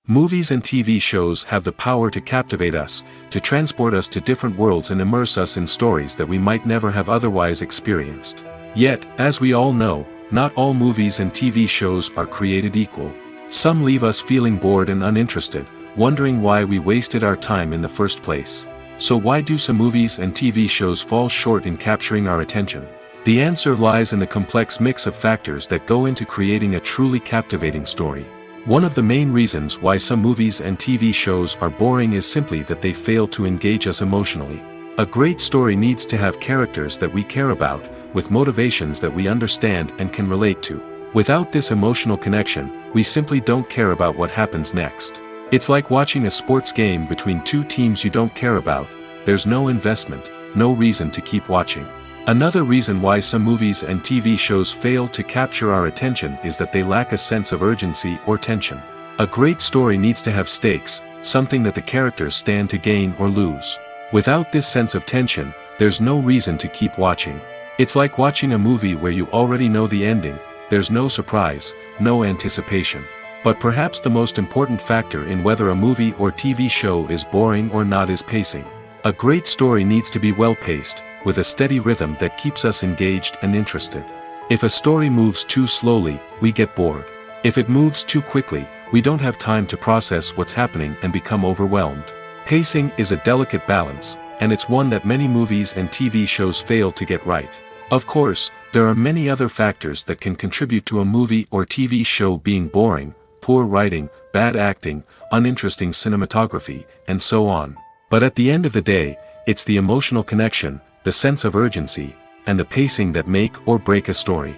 Speaker 1: Movies and TV shows have the power to captivate us, to transport us to different worlds and immerse us in stories that we might never have otherwise experienced. Yet, as we all know, not all movies and TV shows are created equal. Some leave us feeling bored and uninterested, wondering why we wasted our time in the first place. So why do some movies and TV shows fall short in capturing our attention? The answer lies in the complex mix of factors that go into creating a truly captivating story. One of the main reasons why some movies and TV shows are boring is simply that they fail to engage us emotionally. A great story needs to have characters that we care about, with motivations that we understand and can relate to. Without this emotional connection, we simply don't care about what happens next. It's like watching a sports game between two teams you don't care about. There's no investment, no reason to keep watching. Another reason why some movies and TV shows fail to capture our attention is that they lack a sense of urgency or tension. A great story needs to have stakes, something that the characters stand to gain or lose. Without this sense of tension, there's no reason to keep watching. It's like watching a movie where you already know the ending. There's no surprise, no anticipation. But perhaps the most important factor in whether a movie or TV show is boring or not is pacing. A great story needs to be well-paced, with a steady rhythm that keeps us engaged and interested. If a story moves too slowly, we get bored. If it moves too quickly, we don't have time to process what's happening and become overwhelmed. Pacing is a delicate balance, and it's one that many movies and TV shows fail to get right. Of course, there are many other factors that can contribute to a movie or TV show being boring: poor writing, bad acting, uninteresting cinematography, and so on. But at the end of the day, it's the emotional connection, the sense of urgency, and the pacing that make or break a story.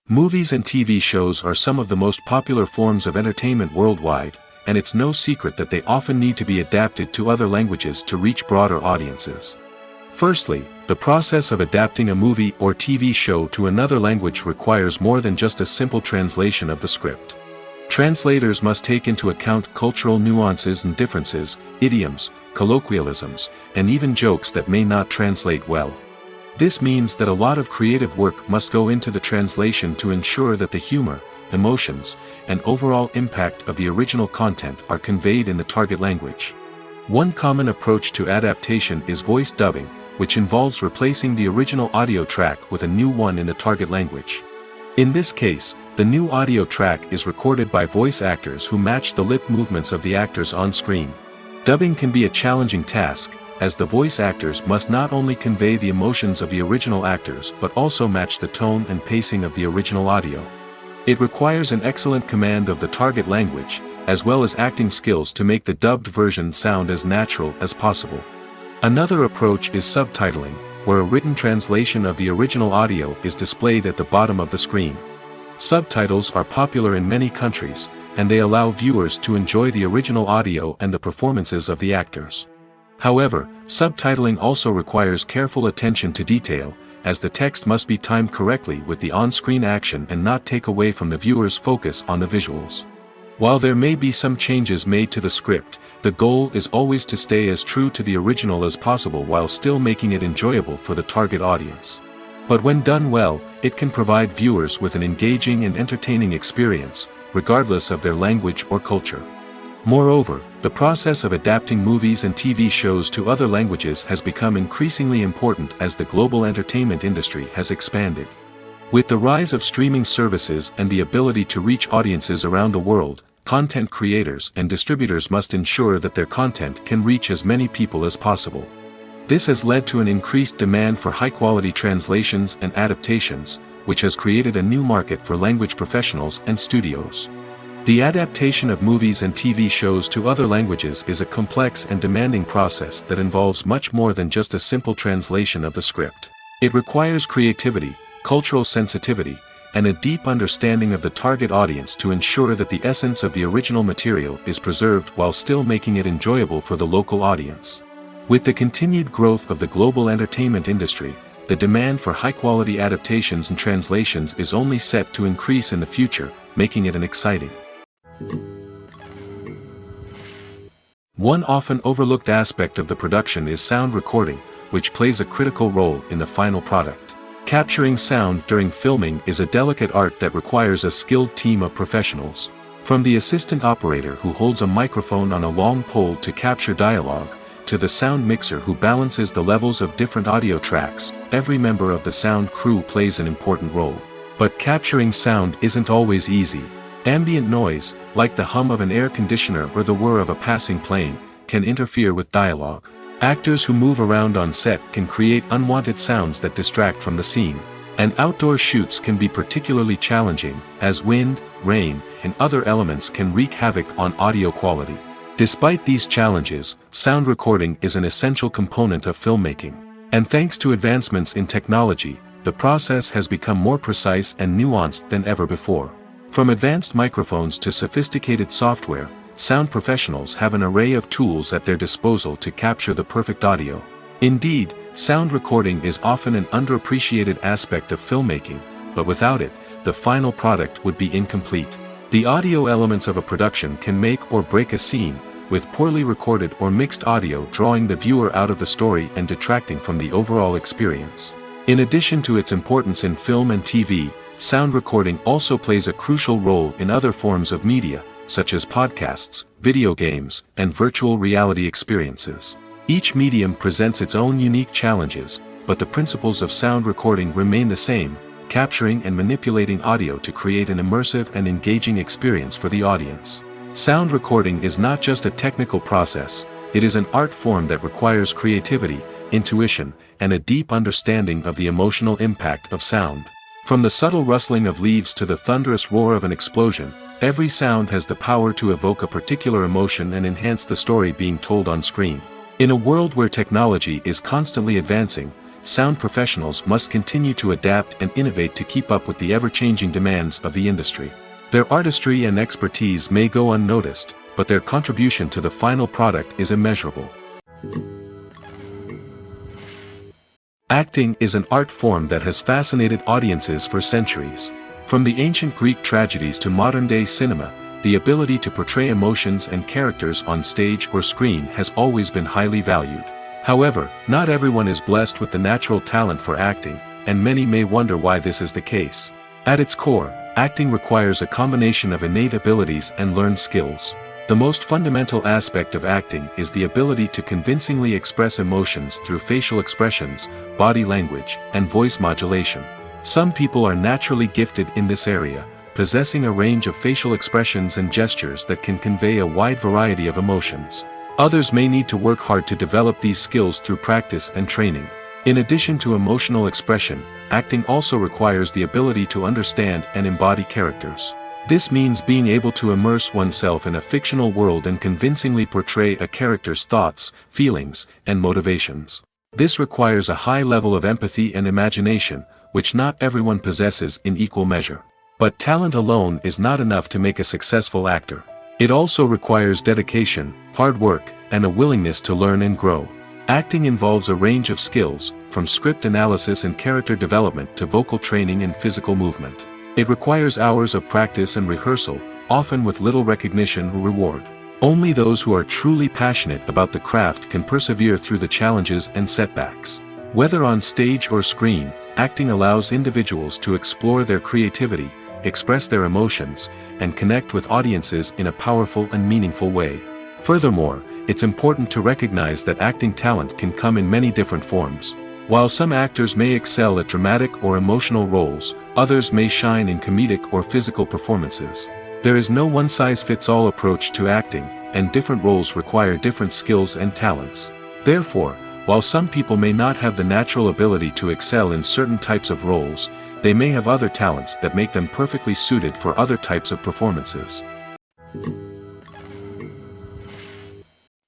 Speaker 1: Movies and TV shows are some of the most popular forms of entertainment worldwide, and it's no secret that they often need to be adapted to other languages to reach broader audiences. Firstly, the process of adapting a movie or TV show to another language requires more than just a simple translation of the script. Translators must take into account cultural nuances and differences, idioms, colloquialisms, and even jokes that may not translate well. This means that a lot of creative work must go into the translation to ensure that the humor, emotions, and overall impact of the original content are conveyed in the target language. One common approach to adaptation is voice dubbing, which involves replacing the original audio track with a new one in the target language. In this case, the new audio track is recorded by voice actors who match the lip movements of the actors on screen. Dubbing can be a challenging task, as the voice actors must not only convey the emotions of the original actors but also match the tone and pacing of the original audio. It requires an excellent command of the target language, as well as acting skills to make the dubbed version sound as natural as possible. Another approach is subtitling, where a written translation of the original audio is displayed at the bottom of the screen. Subtitles are popular in many countries, and they allow viewers to enjoy the original audio and the performances of the actors. However, subtitling also requires careful attention to detail, as the text must be timed correctly with the on-screen action and not take away from the viewer's focus on the visuals. While there may be some changes made to the script, the goal is always to stay as true to the original as possible while still making it enjoyable for the target audience. But when done well, it can provide viewers with an engaging and entertaining experience, regardless of their language or culture. Moreover, the process of adapting movies and TV shows to other languages has become increasingly important as the global entertainment industry has expanded. With the rise of streaming services and the ability to reach audiences around the world, content creators and distributors must ensure that their content can reach as many people as possible. This has led to an increased demand for high-quality translations and adaptations, which has created a new market for language professionals and studios. The adaptation of movies and TV shows to other languages is a complex and demanding process that involves much more than just a simple translation of the script. It requires creativity, cultural sensitivity, and a deep understanding of the target audience to ensure that the essence of the original material is preserved while still making it enjoyable for the local audience. With the continued growth of the global entertainment industry, the demand for high-quality adaptations and translations is only set to increase in the future, making it an exciting. One often overlooked aspect of the production is sound recording, which plays a critical role in the final product. Capturing sound during filming is a delicate art that requires a skilled team of professionals. From the assistant operator who holds a microphone on a long pole to capture dialogue, to the sound mixer who balances the levels of different audio tracks, every member of the sound crew plays an important role. But capturing sound isn't always easy. Ambient noise, like the hum of an air conditioner or the whir of a passing plane, can interfere with dialogue. Actors who move around on set can create unwanted sounds that distract from the scene. And outdoor shoots can be particularly challenging, as wind, rain, and other elements can wreak havoc on audio quality. Despite these challenges, sound recording is an essential component of filmmaking. And thanks to advancements in technology, the process has become more precise and nuanced than ever before. From advanced microphones to sophisticated software, sound professionals have an array of tools at their disposal to capture the perfect audio. Indeed, sound recording is often an underappreciated aspect of filmmaking, but without it, the final product would be incomplete. The audio elements of a production can make or break a scene, with poorly recorded or mixed audio drawing the viewer out of the story and detracting from the overall experience. In addition to its importance in film and TV, sound recording also plays a crucial role in other forms of media, such as podcasts, video games, and virtual reality experiences. Each medium presents its own unique challenges, but the principles of sound recording remain the same, capturing and manipulating audio to create an immersive and engaging experience for the audience. Sound recording is not just a technical process, it is an art form that requires creativity, intuition, and a deep understanding of the emotional impact of sound. From the subtle rustling of leaves to the thunderous roar of an explosion, every sound has the power to evoke a particular emotion and enhance the story being told on screen. In a world where technology is constantly advancing, sound professionals must continue to adapt and innovate to keep up with the ever-changing demands of the industry. Their artistry and expertise may go unnoticed, but their contribution to the final product is immeasurable. Acting is an art form that has fascinated audiences for centuries. From the ancient Greek tragedies to modern-day cinema, the ability to portray emotions and characters on stage or screen has always been highly valued. However, not everyone is blessed with the natural talent for acting, and many may wonder why this is the case. At its core, acting requires a combination of innate abilities and learned skills. The most fundamental aspect of acting is the ability to convincingly express emotions through facial expressions, body language, and voice modulation. Some people are naturally gifted in this area, possessing a range of facial expressions and gestures that can convey a wide variety of emotions. Others may need to work hard to develop these skills through practice and training. In addition to emotional expression, acting also requires the ability to understand and embody characters. This means being able to immerse oneself in a fictional world and convincingly portray a character's thoughts, feelings, and motivations. This requires a high level of empathy and imagination, which not everyone possesses in equal measure. But talent alone is not enough to make a successful actor. It also requires dedication, hard work, and a willingness to learn and grow. Acting involves a range of skills, from script analysis and character development to vocal training and physical movement. It requires hours of practice and rehearsal, often with little recognition or reward. Only those who are truly passionate about the craft can persevere through the challenges and setbacks. Whether on stage or screen, acting allows individuals to explore their creativity, express their emotions, and connect with audiences in a powerful and meaningful way. Furthermore, it's important to recognize that acting talent can come in many different forms. While some actors may excel at dramatic or emotional roles, others may shine in comedic or physical performances. There is no one-size-fits-all approach to acting, and different roles require different skills and talents. Therefore, while some people may not have the natural ability to excel in certain types of roles, they may have other talents that make them perfectly suited for other types of performances.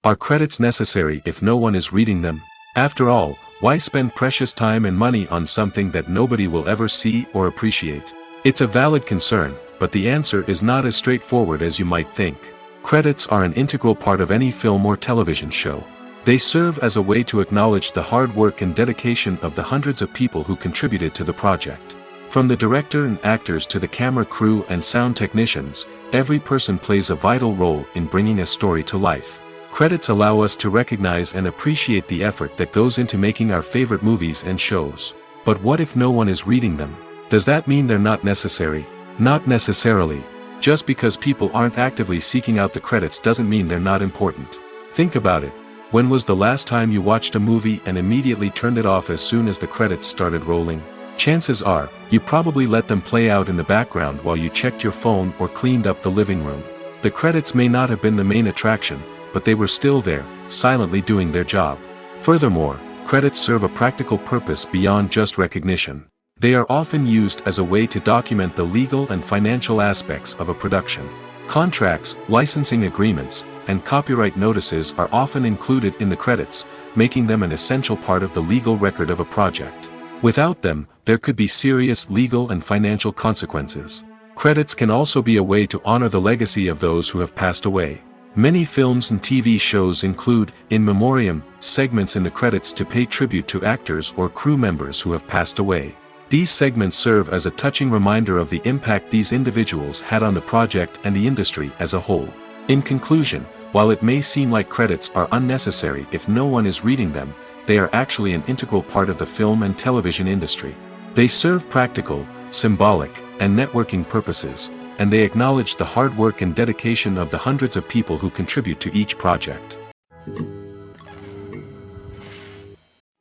Speaker 1: Are credits necessary if no one is reading them? After all, why spend precious time and money on something that nobody will ever see or appreciate? It's a valid concern, but the answer is not as straightforward as you might think. Credits are an integral part of any film or television show. They serve as a way to acknowledge the hard work and dedication of the hundreds of people who contributed to the project. From the director and actors to the camera crew and sound technicians, every person plays a vital role in bringing a story to life. Credits allow us to recognize and appreciate the effort that goes into making our favorite movies and shows. But what if no one is reading them? Does that mean they're not necessary? Not necessarily. Just because people aren't actively seeking out the credits doesn't mean they're not important. Think about it. When was the last time you watched a movie and immediately turned it off as soon as the credits started rolling? Chances are, you probably let them play out in the background while you checked your phone or cleaned up the living room. The credits may not have been the main attraction, but they were still there, silently doing their job. Furthermore, credits serve a practical purpose beyond just recognition. They are often used as a way to document the legal and financial aspects of a production. Contracts, licensing agreements, and copyright notices are often included in the credits, making them an essential part of the legal record of a project. Without them, there could be serious legal and financial consequences. Credits can also be a way to honor the legacy of those who have passed away. Many films and TV shows include, in memoriam, segments in the credits to pay tribute to actors or crew members who have passed away. These segments serve as a touching reminder of the impact these individuals had on the project and the industry as a whole. In conclusion, while it may seem like credits are unnecessary if no one is reading them, they are actually an integral part of the film and television industry. They serve practical, symbolic, and networking purposes, and they acknowledge the hard work and dedication of the hundreds of people who contribute to each project.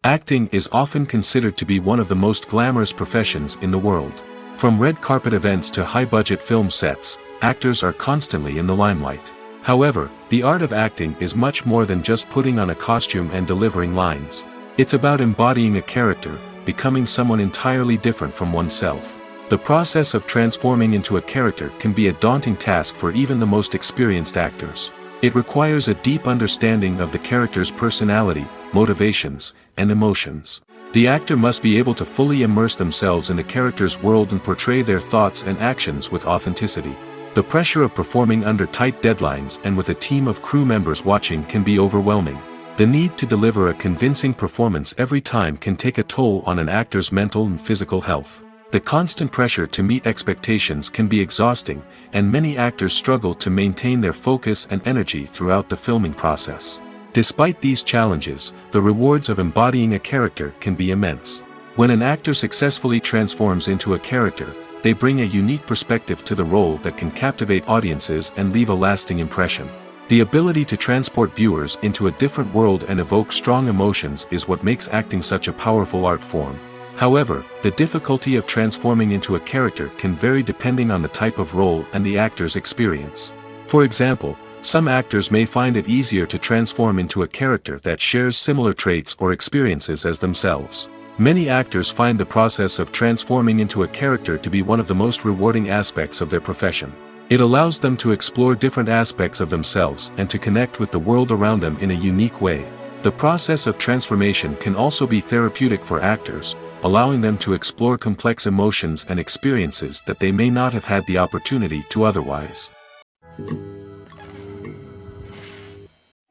Speaker 1: Acting is often considered to be one of the most glamorous professions in the world. From red carpet events to high-budget film sets, actors are constantly in the limelight. However, the art of acting is much more than just putting on a costume and delivering lines. It's about embodying a character, becoming someone entirely different from oneself. The process of transforming into a character can be a daunting task for even the most experienced actors. It requires a deep understanding of the character's personality, motivations, and emotions. The actor must be able to fully immerse themselves in the character's world and portray their thoughts and actions with authenticity. The pressure of performing under tight deadlines and with a team of crew members watching can be overwhelming. The need to deliver a convincing performance every time can take a toll on an actor's mental and physical health. The constant pressure to meet expectations can be exhausting, and many actors struggle to maintain their focus and energy throughout the filming process. Despite these challenges, the rewards of embodying a character can be immense. When an actor successfully transforms into a character, they bring a unique perspective to the role that can captivate audiences and leave a lasting impression. The ability to transport viewers into a different world and evoke strong emotions is what makes acting such a powerful art form. However, the difficulty of transforming into a character can vary depending on the type of role and the actor's experience. For example, some actors may find it easier to transform into a character that shares similar traits or experiences as themselves. Many actors find the process of transforming into a character to be one of the most rewarding aspects of their profession. It allows them to explore different aspects of themselves and to connect with the world around them in a unique way. The process of transformation can also be therapeutic for actors, allowing them to explore complex emotions and experiences that they may not have had the opportunity to otherwise.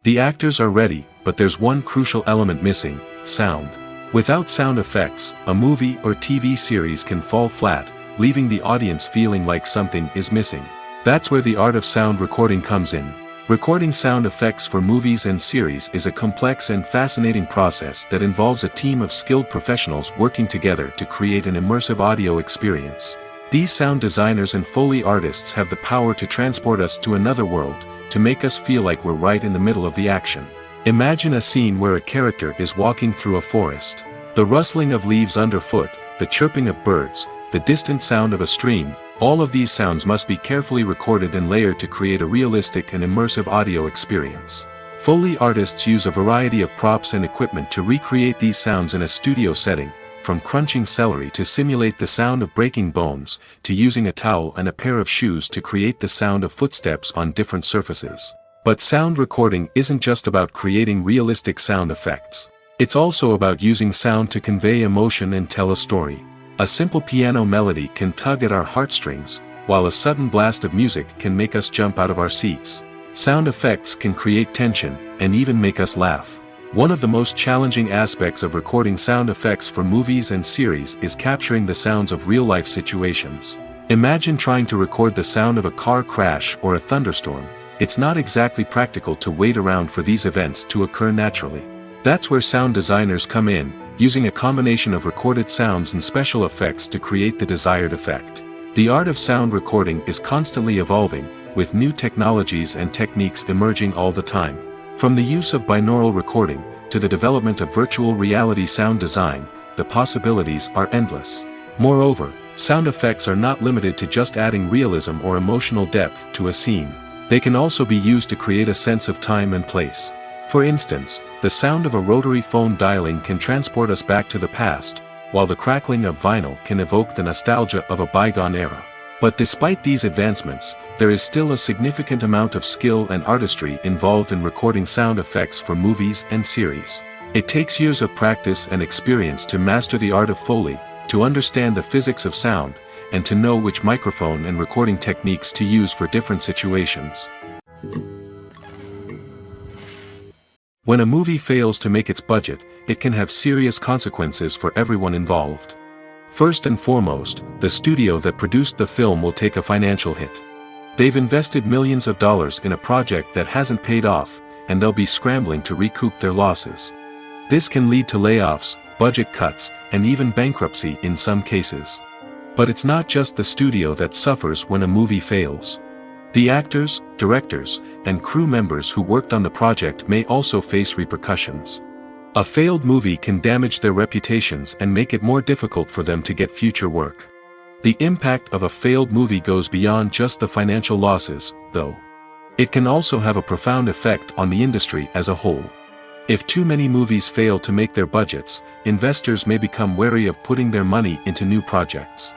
Speaker 1: The actors are ready, but there's one crucial element missing: sound. Without sound effects, a movie or TV series can fall flat, leaving the audience feeling like something is missing. That's where the art of sound recording comes in. Recording sound effects for movies and series is a complex and fascinating process that involves a team of skilled professionals working together to create an immersive audio experience. These sound designers and Foley artists have the power to transport us to another world, to make us feel like we're right in the middle of the action. Imagine a scene where a character is walking through a forest. The rustling of leaves underfoot, the chirping of birds, the distant sound of a stream, all of these sounds must be carefully recorded and layered to create a realistic and immersive audio experience. Foley artists use a variety of props and equipment to recreate these sounds in a studio setting, from crunching celery to simulate the sound of breaking bones, to using a towel and a pair of shoes to create the sound of footsteps on different surfaces. But sound recording isn't just about creating realistic sound effects. It's also about using sound to convey emotion and tell a story. A simple piano melody can tug at our heartstrings, while a sudden blast of music can make us jump out of our seats. Sound effects can create tension, and even make us laugh. One of the most challenging aspects of recording sound effects for movies and series is capturing the sounds of real-life situations. Imagine trying to record the sound of a car crash or a thunderstorm. It's not exactly practical to wait around for these events to occur naturally. That's where sound designers come in, using a combination of recorded sounds and special effects to create the desired effect. The art of sound recording is constantly evolving, with new technologies and techniques emerging all the time. From the use of binaural recording, to the development of virtual reality sound design, the possibilities are endless. Moreover, sound effects are not limited to just adding realism or emotional depth to a scene. They can also be used to create a sense of time and place. For instance, the sound of a rotary phone dialing can transport us back to the past, while the crackling of vinyl can evoke the nostalgia of a bygone era. But despite these advancements, there is still a significant amount of skill and artistry involved in recording sound effects for movies and series. It takes years of practice and experience to master the art of Foley, to understand the physics of sound, and to know which microphone and recording techniques to use for different situations. When a movie fails to make its budget, it can have serious consequences for everyone involved. First and foremost, the studio that produced the film will take a financial hit. They've invested millions of dollars in a project that hasn't paid off, and they'll be scrambling to recoup their losses. This can lead to layoffs, budget cuts, and even bankruptcy in some cases. But it's not just the studio that suffers when a movie fails. The actors, directors, and crew members who worked on the project may also face repercussions. A failed movie can damage their reputations and make it more difficult for them to get future work. The impact of a failed movie goes beyond just the financial losses, though. It can also have a profound effect on the industry as a whole. If too many movies fail to make their budgets, investors may become wary of putting their money into new projects.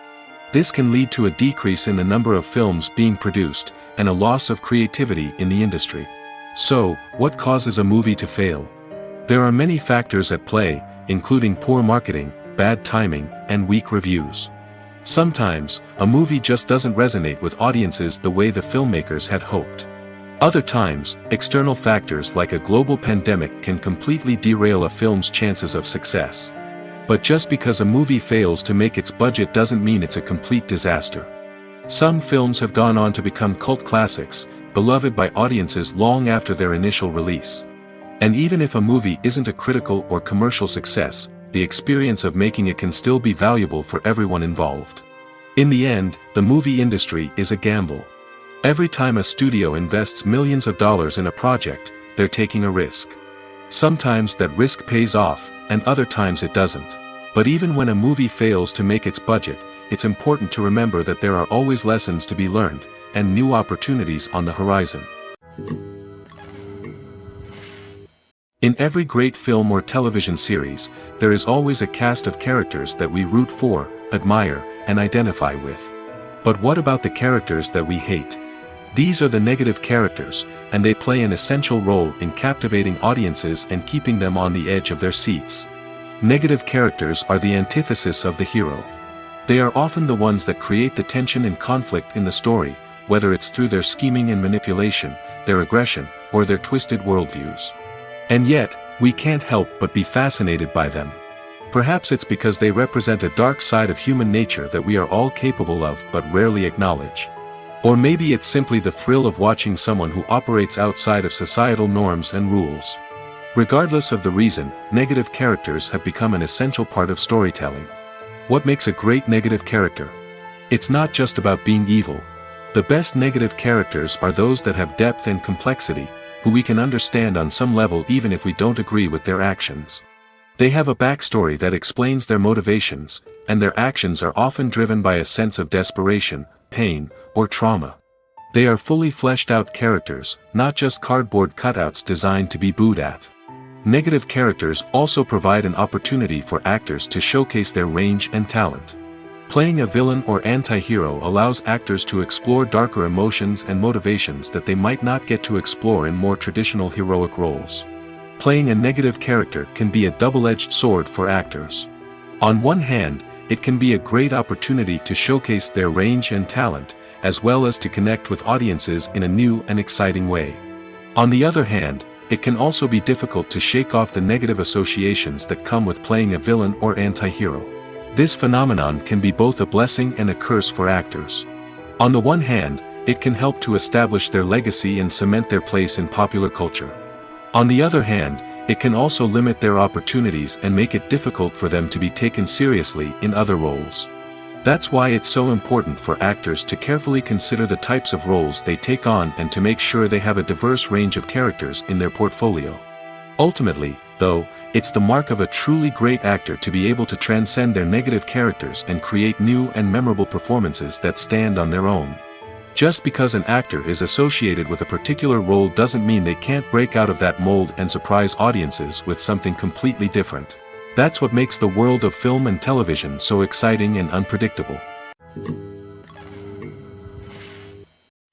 Speaker 1: This can lead to a decrease in the number of films being produced, and a loss of creativity in the industry. So, what causes a movie to fail? There are many factors at play, including poor marketing, bad timing, and weak reviews. Sometimes, a movie just doesn't resonate with audiences the way the filmmakers had hoped. Other times, external factors like a global pandemic can completely derail a film's chances of success. But just because a movie fails to make its budget doesn't mean it's a complete disaster. Some films have gone on to become cult classics, beloved by audiences long after their initial release. And even if a movie isn't a critical or commercial success, the experience of making it can still be valuable for everyone involved. In the end, the movie industry is a gamble. Every time a studio invests millions of dollars in a project, they're taking a risk. Sometimes that risk pays off, and other times it doesn't. But even when a movie fails to make its budget, it's important to remember that there are always lessons to be learned, and new opportunities on the horizon. In every great film or television series, there is always a cast of characters that we root for, admire, and identify with. But what about the characters that we hate? These are the negative characters, and they play an essential role in captivating audiences and keeping them on the edge of their seats. Negative characters are the antithesis of the hero. They are often the ones that create the tension and conflict in the story, whether it's through their scheming and manipulation, their aggression, or their twisted worldviews. And yet, we can't help but be fascinated by them. Perhaps it's because they represent a dark side of human nature that we are all capable of but rarely acknowledge. Or maybe it's simply the thrill of watching someone who operates outside of societal norms and rules. Regardless of the reason, negative characters have become an essential part of storytelling. What makes a great negative character? It's not just about being evil. The best negative characters are those that have depth and complexity, who we can understand on some level even if we don't agree with their actions. They have a backstory that explains their motivations, and their actions are often driven by a sense of desperation, pain, or trauma. They are fully fleshed out characters, not just cardboard cutouts designed to be booed at. Negative characters also provide an opportunity for actors to showcase their range and talent. Playing a villain or anti-hero allows actors to explore darker emotions and motivations that they might not get to explore in more traditional heroic roles. Playing a negative character can be a double-edged sword for actors. On one hand, it can be a great opportunity to showcase their range and talent, as well as to connect with audiences in a new and exciting way. On the other hand, it can also be difficult to shake off the negative associations that come with playing a villain or anti-hero. This phenomenon can be both a blessing and a curse for actors. On the one hand, it can help to establish their legacy and cement their place in popular culture. On the other hand, it can also limit their opportunities and make it difficult for them to be taken seriously in other roles. That's why it's so important for actors to carefully consider the types of roles they take on and to make sure they have a diverse range of characters in their portfolio. Ultimately, though, it's the mark of a truly great actor to be able to transcend their negative characters and create new and memorable performances that stand on their own. Just because an actor is associated with a particular role doesn't mean they can't break out of that mold and surprise audiences with something completely different. That's what makes the world of film and television so exciting and unpredictable.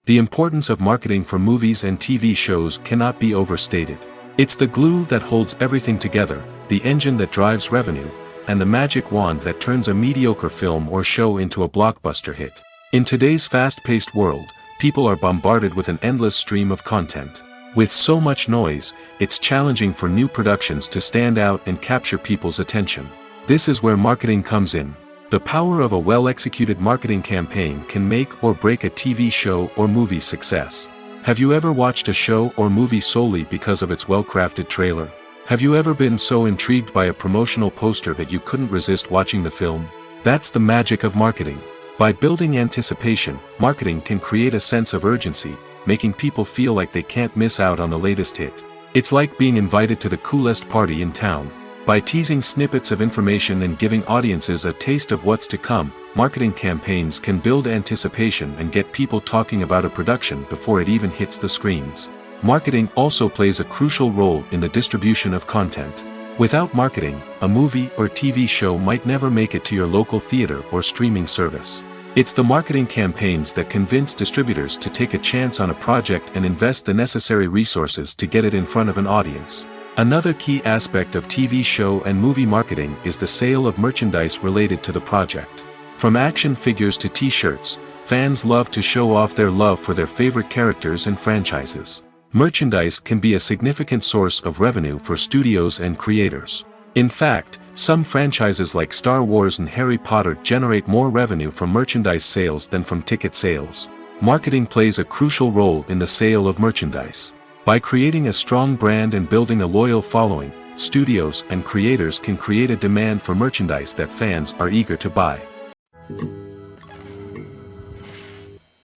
Speaker 1: The importance of marketing for movies and TV shows cannot be overstated. It's the glue that holds everything together, the engine that drives revenue, and the magic wand that turns a mediocre film or show into a blockbuster hit. In today's fast-paced world, people are bombarded with an endless stream of content. With so much noise, it's challenging for new productions to stand out and capture people's attention. This is where marketing comes in. The power of a well-executed marketing campaign can make or break a TV show or movie's success. Have you ever watched a show or movie solely because of its well-crafted trailer? Have you ever been so intrigued by a promotional poster that you couldn't resist watching the film? That's the magic of marketing. By building anticipation, marketing can create a sense of urgency, making people feel like they can't miss out on the latest hit. It's like being invited to the coolest party in town. By teasing snippets of information and giving audiences a taste of what's to come, marketing campaigns can build anticipation and get people talking about a production before it even hits the screens. Marketing also plays a crucial role in the distribution of content. Without marketing, a movie or TV show might never make it to your local theater or streaming service. It's the marketing campaigns that convince distributors to take a chance on a project and invest the necessary resources to get it in front of an audience. Another key aspect of TV show and movie marketing is the sale of merchandise related to the project. From action figures to t-shirts, fans love to show off their love for their favorite characters and franchises. Merchandise can be a significant source of revenue for studios and creators. In fact, some franchises like Star Wars and Harry Potter generate more revenue from merchandise sales than from ticket sales. Marketing plays a crucial role in the sale of merchandise. By creating a strong brand and building a loyal following, studios and creators can create a demand for merchandise that fans are eager to buy.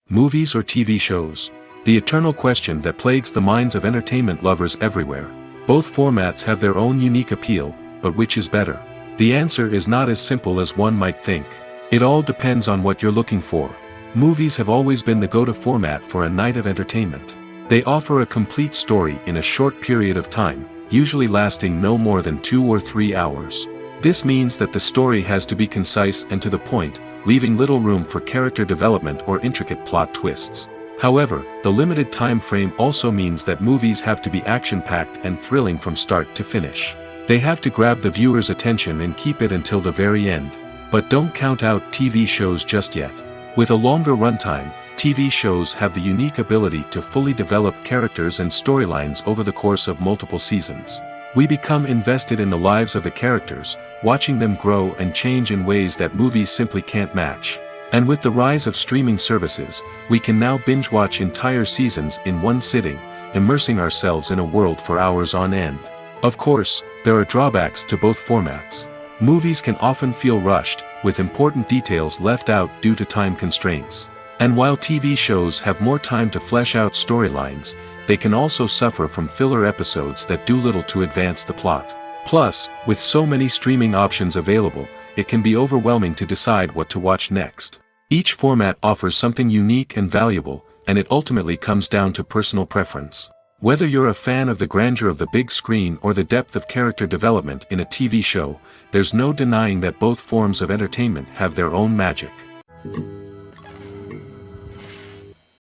Speaker 1: Movies or TV shows? The eternal question that plagues the minds of entertainment lovers everywhere. Both formats have their own unique appeal, but which is better? The answer is not as simple as one might think. It all depends on what you're looking for. Movies have always been the go-to format for a night of entertainment. They offer a complete story in a short period of time, usually lasting no more than 2 or 3 hours. This means that the story has to be concise and to the point, leaving little room for character development or intricate plot twists. However, the limited time frame also means that movies have to be action-packed and thrilling from start to finish. They have to grab the viewer's attention and keep it until the very end. But don't count out TV shows just yet. With a longer runtime, TV shows have the unique ability to fully develop characters and storylines over the course of multiple seasons. We become invested in the lives of the characters, watching them grow and change in ways that movies simply can't match. And with the rise of streaming services, we can now binge-watch entire seasons in one sitting, immersing ourselves in a world for hours on end. Of course, there are drawbacks to both formats. Movies can often feel rushed, with important details left out due to time constraints. And while TV shows have more time to flesh out storylines, they can also suffer from filler episodes that do little to advance the plot. Plus, with so many streaming options available, it can be overwhelming to decide what to watch next. Each format offers something unique and valuable, and it ultimately comes down to personal preference. Whether you're a fan of the grandeur of the big screen or the depth of character development in a TV show, there's no denying that both forms of entertainment have their own magic.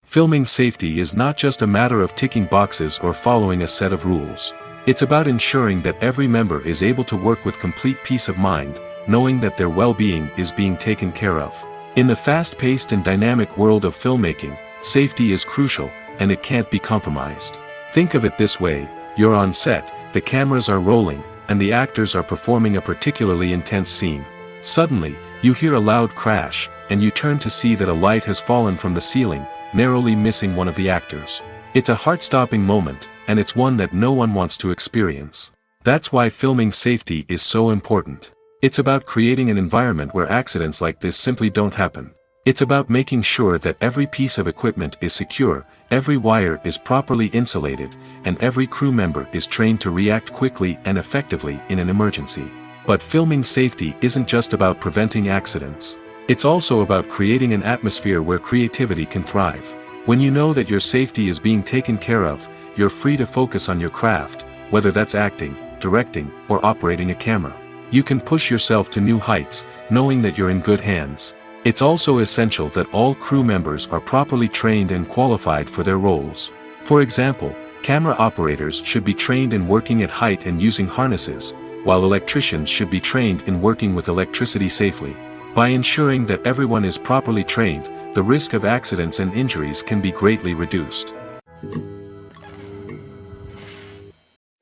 Speaker 1: Filming safety is not just a matter of ticking boxes or following a set of rules. It's about ensuring that every member is able to work with complete peace of mind, knowing that their well-being is being taken care of. In the fast-paced and dynamic world of filmmaking, safety is crucial, and it can't be compromised. Think of it this way: you're on set, the cameras are rolling, and the actors are performing a particularly intense scene. Suddenly, you hear a loud crash, and you turn to see that a light has fallen from the ceiling, narrowly missing one of the actors. It's a heart-stopping moment, and it's one that no one wants to experience. That's why filming safety is so important. It's about creating an environment where accidents like this simply don't happen. It's about making sure that every piece of equipment is secure, every wire is properly insulated, and every crew member is trained to react quickly and effectively in an emergency. But filming safety isn't just about preventing accidents. It's also about creating an atmosphere where creativity can thrive. When you know that your safety is being taken care of, you're free to focus on your craft, whether that's acting, directing, or operating a camera. You can push yourself to new heights, knowing that you're in good hands. It's also essential that all crew members are properly trained and qualified for their roles. For example, camera operators should be trained in working at height and using harnesses, while electricians should be trained in working with electricity safely. By ensuring that everyone is properly trained, the risk of accidents and injuries can be greatly reduced.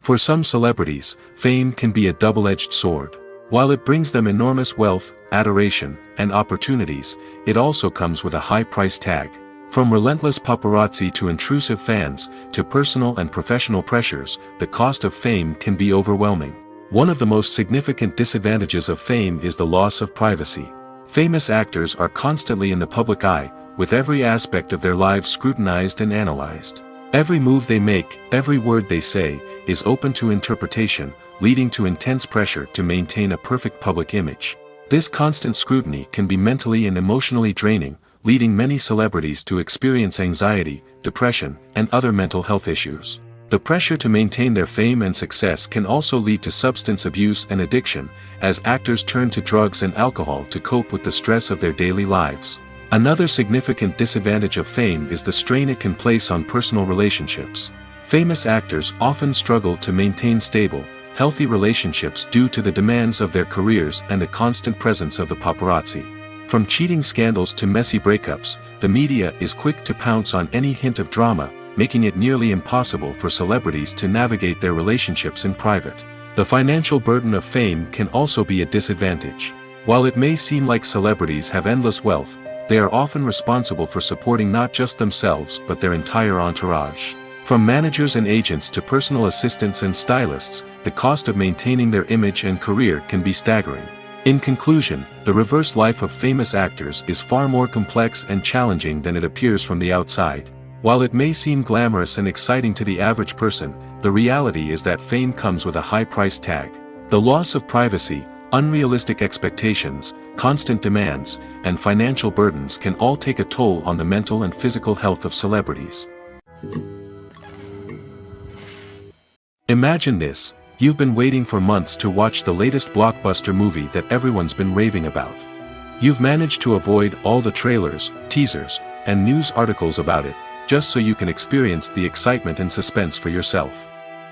Speaker 1: For some celebrities, fame can be a double-edged sword. While it brings them enormous wealth, adoration, and opportunities, it also comes with a high price tag. From relentless paparazzi to intrusive fans, to personal and professional pressures, the cost of fame can be overwhelming. One of the most significant disadvantages of fame is the loss of privacy. Famous actors are constantly in the public eye, with every aspect of their lives scrutinized and analyzed. Every move they make, every word they say, is open to interpretation, leading to intense pressure to maintain a perfect public image. This constant scrutiny can be mentally and emotionally draining, leading many celebrities to experience anxiety, depression, and other mental health issues. The pressure to maintain their fame and success can also lead to substance abuse and addiction, as actors turn to drugs and alcohol to cope with the stress of their daily lives. Another significant disadvantage of fame is the strain it can place on personal relationships. Famous actors often struggle to maintain stable, healthy relationships due to the demands of their careers and the constant presence of the paparazzi. From cheating scandals to messy breakups, the media is quick to pounce on any hint of drama, making it nearly impossible for celebrities to navigate their relationships in private. The financial burden of fame can also be a disadvantage. While it may seem like celebrities have endless wealth, they are often responsible for supporting not just themselves but their entire entourage. From managers and agents to personal assistants and stylists, the cost of maintaining their image and career can be staggering. In conclusion, the reverse life of famous actors is far more complex and challenging than it appears from the outside. While it may seem glamorous and exciting to the average person, the reality is that fame comes with a high price tag. The loss of privacy, unrealistic expectations, constant demands, and financial burdens can all take a toll on the mental and physical health of celebrities. Imagine this: you've been waiting for months to watch the latest blockbuster movie that everyone's been raving about. You've managed to avoid all the trailers, teasers, and news articles about it, just so you can experience the excitement and suspense for yourself.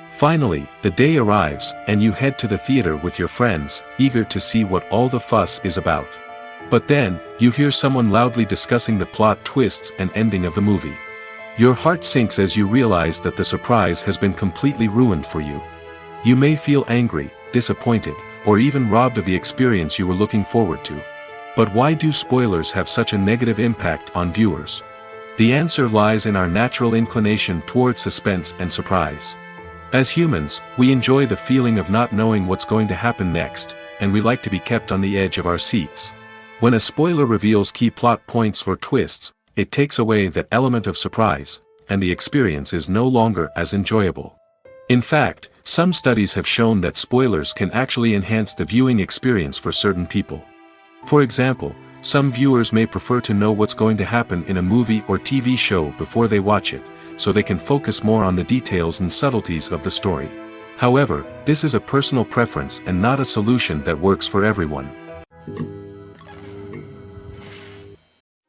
Speaker 1: Finally, the day arrives, and you head to the theater with your friends, eager to see what all the fuss is about. But then, you hear someone loudly discussing the plot twists and ending of the movie. Your heart sinks as you realize that the surprise has been completely ruined for you. You may feel angry, disappointed, or even robbed of the experience you were looking forward to. But why do spoilers have such a negative impact on viewers? The answer lies in our natural inclination toward suspense and surprise. As humans, we enjoy the feeling of not knowing what's going to happen next, and we like to be kept on the edge of our seats. When a spoiler reveals key plot points or twists, it takes away that element of surprise, and the experience is no longer as enjoyable. In fact, some studies have shown that spoilers can actually enhance the viewing experience for certain people. For example, some viewers may prefer to know what's going to happen in a movie or TV show before they watch it, so they can focus more on the details and subtleties of the story. However, this is a personal preference and not a solution that works for everyone.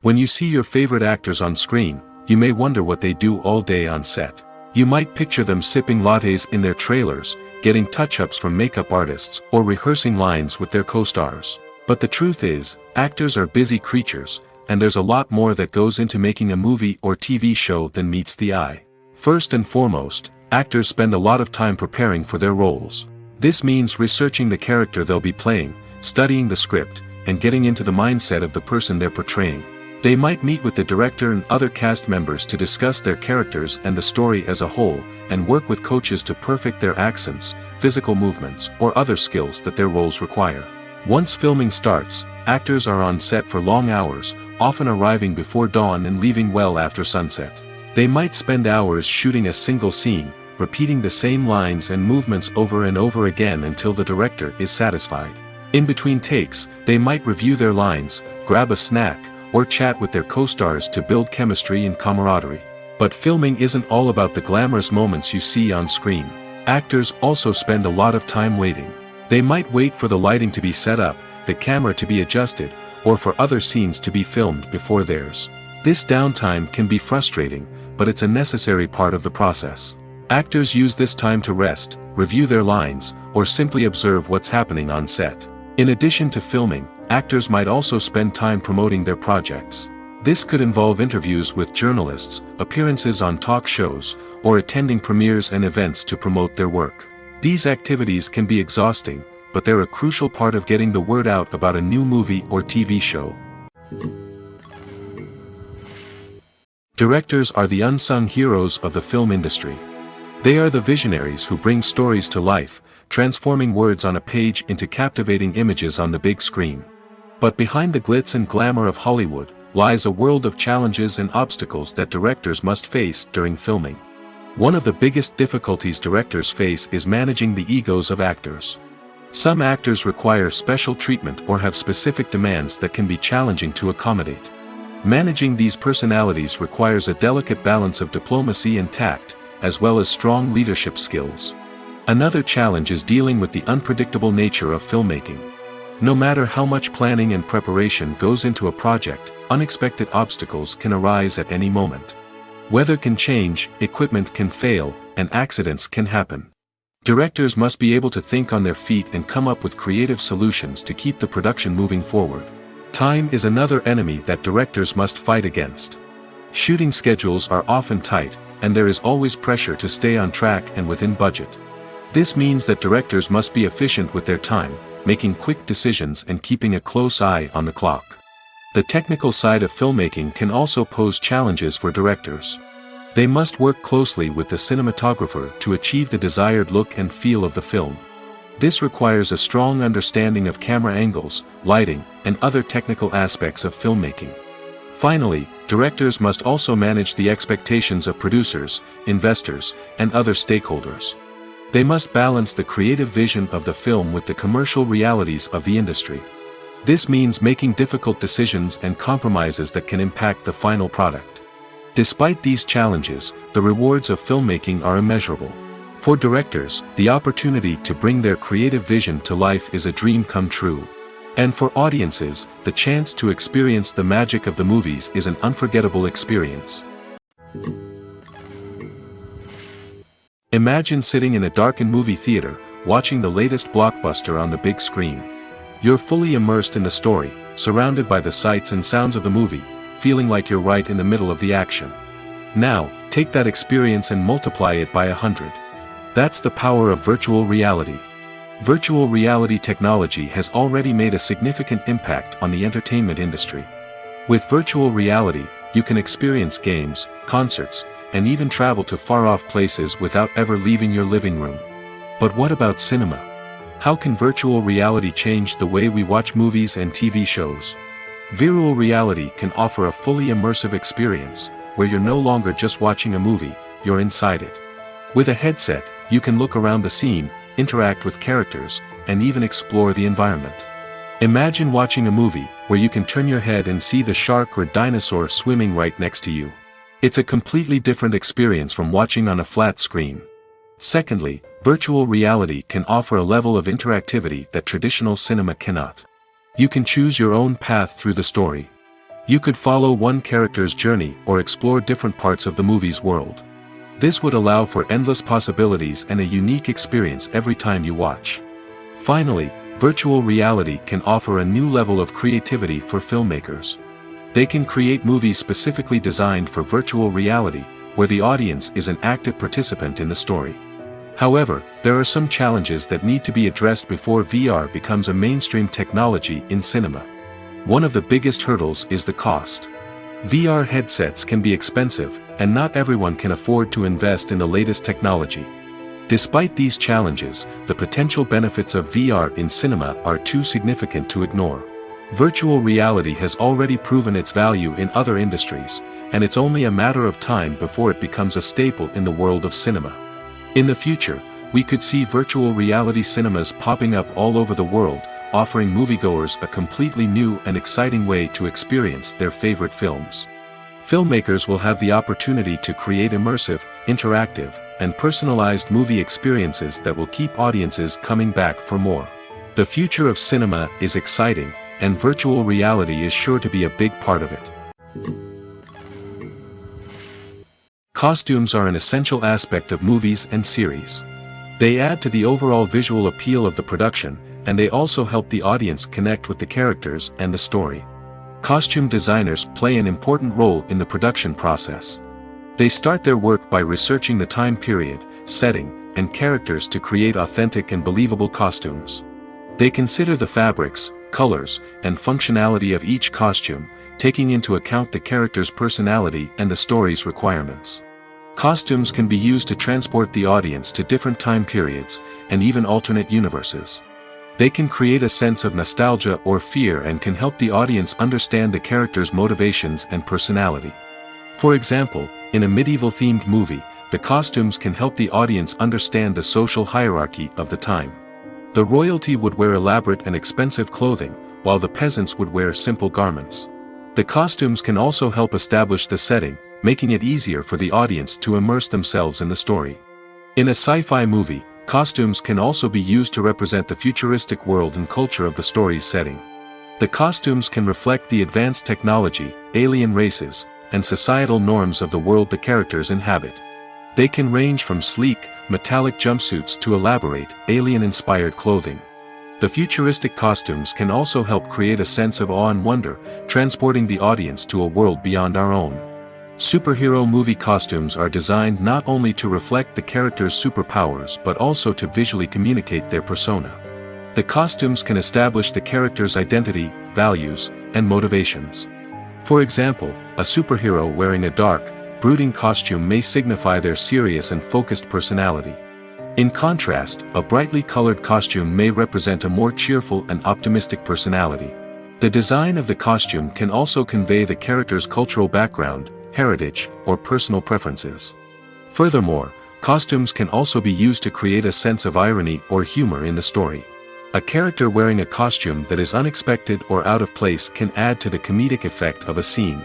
Speaker 1: When you see your favorite actors on screen, you may wonder what they do all day on set. You might picture them sipping lattes in their trailers, getting touch-ups from makeup artists, or rehearsing lines with their co-stars. But the truth is, actors are busy creatures, and there's a lot more that goes into making a movie or TV show than meets the eye. First and foremost, actors spend a lot of time preparing for their roles. This means researching the character they'll be playing, studying the script, and getting into the mindset of the person they're portraying. They might meet with the director and other cast members to discuss their characters and the story as a whole, and work with coaches to perfect their accents, physical movements, or other skills that their roles require. Once filming starts, actors are on set for long hours, often arriving before dawn and leaving well after sunset. They might spend hours shooting a single scene, repeating the same lines and movements over and over again until the director is satisfied. In between takes, they might review their lines, grab a snack, or chat with their co-stars to build chemistry and camaraderie. But filming isn't all about the glamorous moments you see on screen. Actors also spend a lot of time waiting. They might wait for the lighting to be set up, the camera to be adjusted, or for other scenes to be filmed before theirs. This downtime can be frustrating, but it's a necessary part of the process. Actors use this time to rest, review their lines, or simply observe what's happening on set. In addition to filming, actors might also spend time promoting their projects. This could involve interviews with journalists, appearances on talk shows, or attending premieres and events to promote their work. These activities can be exhausting, but they're a crucial part of getting the word out about a new movie or TV show. Directors are the unsung heroes of the film industry. They are the visionaries who bring stories to life, transforming words on a page into captivating images on the big screen. But behind the glitz and glamour of Hollywood, lies a world of challenges and obstacles that directors must face during filming. One of the biggest difficulties directors face is managing the egos of actors. Some actors require special treatment or have specific demands that can be challenging to accommodate. Managing these personalities requires a delicate balance of diplomacy and tact, as well as strong leadership skills. Another challenge is dealing with the unpredictable nature of filmmaking. No matter how much planning and preparation goes into a project, unexpected obstacles can arise at any moment. Weather can change, equipment can fail, and accidents can happen. Directors must be able to think on their feet and come up with creative solutions to keep the production moving forward. Time is another enemy that directors must fight against. Shooting schedules are often tight, and there is always pressure to stay on track and within budget. This means that directors must be efficient with their time, making quick decisions and keeping a close eye on the clock. The technical side of filmmaking can also pose challenges for directors. They must work closely with the cinematographer to achieve the desired look and feel of the film. This requires a strong understanding of camera angles, lighting, and other technical aspects of filmmaking. Finally, directors must also manage the expectations of producers, investors, and other stakeholders. They must balance the creative vision of the film with the commercial realities of the industry. This means making difficult decisions and compromises that can impact the final product. Despite these challenges, the rewards of filmmaking are immeasurable. For directors, the opportunity to bring their creative vision to life is a dream come true. And for audiences, the chance to experience the magic of the movies is an unforgettable experience. Imagine sitting in a darkened movie theater, watching the latest blockbuster on the big screen. You're fully immersed in the story, surrounded by the sights and sounds of the movie, feeling like you're right in the middle of the action. Now, take that experience and multiply it by 100. That's the power of virtual reality. Virtual reality technology has already made a significant impact on the entertainment industry. With virtual reality, you can experience games, concerts, and even travel to far-off places without ever leaving your living room. But what about cinema? How can virtual reality change the way we watch movies and TV shows? Virtual reality can offer a fully immersive experience, where you're no longer just watching a movie, you're inside it. With a headset, you can look around the scene, interact with characters, and even explore the environment. Imagine watching a movie, where you can turn your head and see the shark or dinosaur swimming right next to you. It's a completely different experience from watching on a flat screen. Secondly, virtual reality can offer a level of interactivity that traditional cinema cannot. You can choose your own path through the story. You could follow one character's journey or explore different parts of the movie's world. This would allow for endless possibilities and a unique experience every time you watch. Finally, virtual reality can offer a new level of creativity for filmmakers. They can create movies specifically designed for virtual reality, where the audience is an active participant in the story. However, there are some challenges that need to be addressed before VR becomes a mainstream technology in cinema. One of the biggest hurdles is the cost. VR headsets can be expensive, and not everyone can afford to invest in the latest technology. Despite these challenges, the potential benefits of VR in cinema are too significant to ignore. Virtual reality has already proven its value in other industries, and it's only a matter of time before it becomes a staple in the world of cinema. In the future, we could see virtual reality cinemas popping up all over the world, offering moviegoers a completely new and exciting way to experience their favorite films. Filmmakers will have the opportunity to create immersive, interactive, and personalized movie experiences that will keep audiences coming back for more. The future of cinema is exciting, and virtual reality is sure to be a big part of it. Costumes are an essential aspect of movies and series. They add to the overall visual appeal of the production, and they also help the audience connect with the characters and the story. Costume designers play an important role in the production process. They start their work by researching the time period, setting, and characters to create authentic and believable costumes. They consider the fabrics, colors, and functionality of each costume, taking into account the character's personality and the story's requirements. Costumes can be used to transport the audience to different time periods, and even alternate universes. They can create a sense of nostalgia or fear and can help the audience understand the character's motivations and personality. For example, in a medieval-themed movie, the costumes can help the audience understand the social hierarchy of the time. The royalty would wear elaborate and expensive clothing, while the peasants would wear simple garments. The costumes can also help establish the setting, making it easier for the audience to immerse themselves in the story. In a sci-fi movie, costumes can also be used to represent the futuristic world and culture of the story's setting. The costumes can reflect the advanced technology, alien races, and societal norms of the world the characters inhabit. They can range from sleek, metallic jumpsuits to elaborate, alien-inspired clothing. The futuristic costumes can also help create a sense of awe and wonder, transporting the audience to a world beyond our own. Superhero movie costumes are designed not only to reflect the character's superpowers but also to visually communicate their persona. The costumes can establish the character's identity, values, and motivations. For example, a superhero wearing a dark, brooding costume may signify their serious and focused personality. In contrast, a brightly colored costume may represent a more cheerful and optimistic personality. The design of the costume can also convey the character's cultural background, heritage, or personal preferences. Furthermore, costumes can also be used to create a sense of irony or humor in the story. A character wearing a costume that is unexpected or out of place can add to the comedic effect of a scene.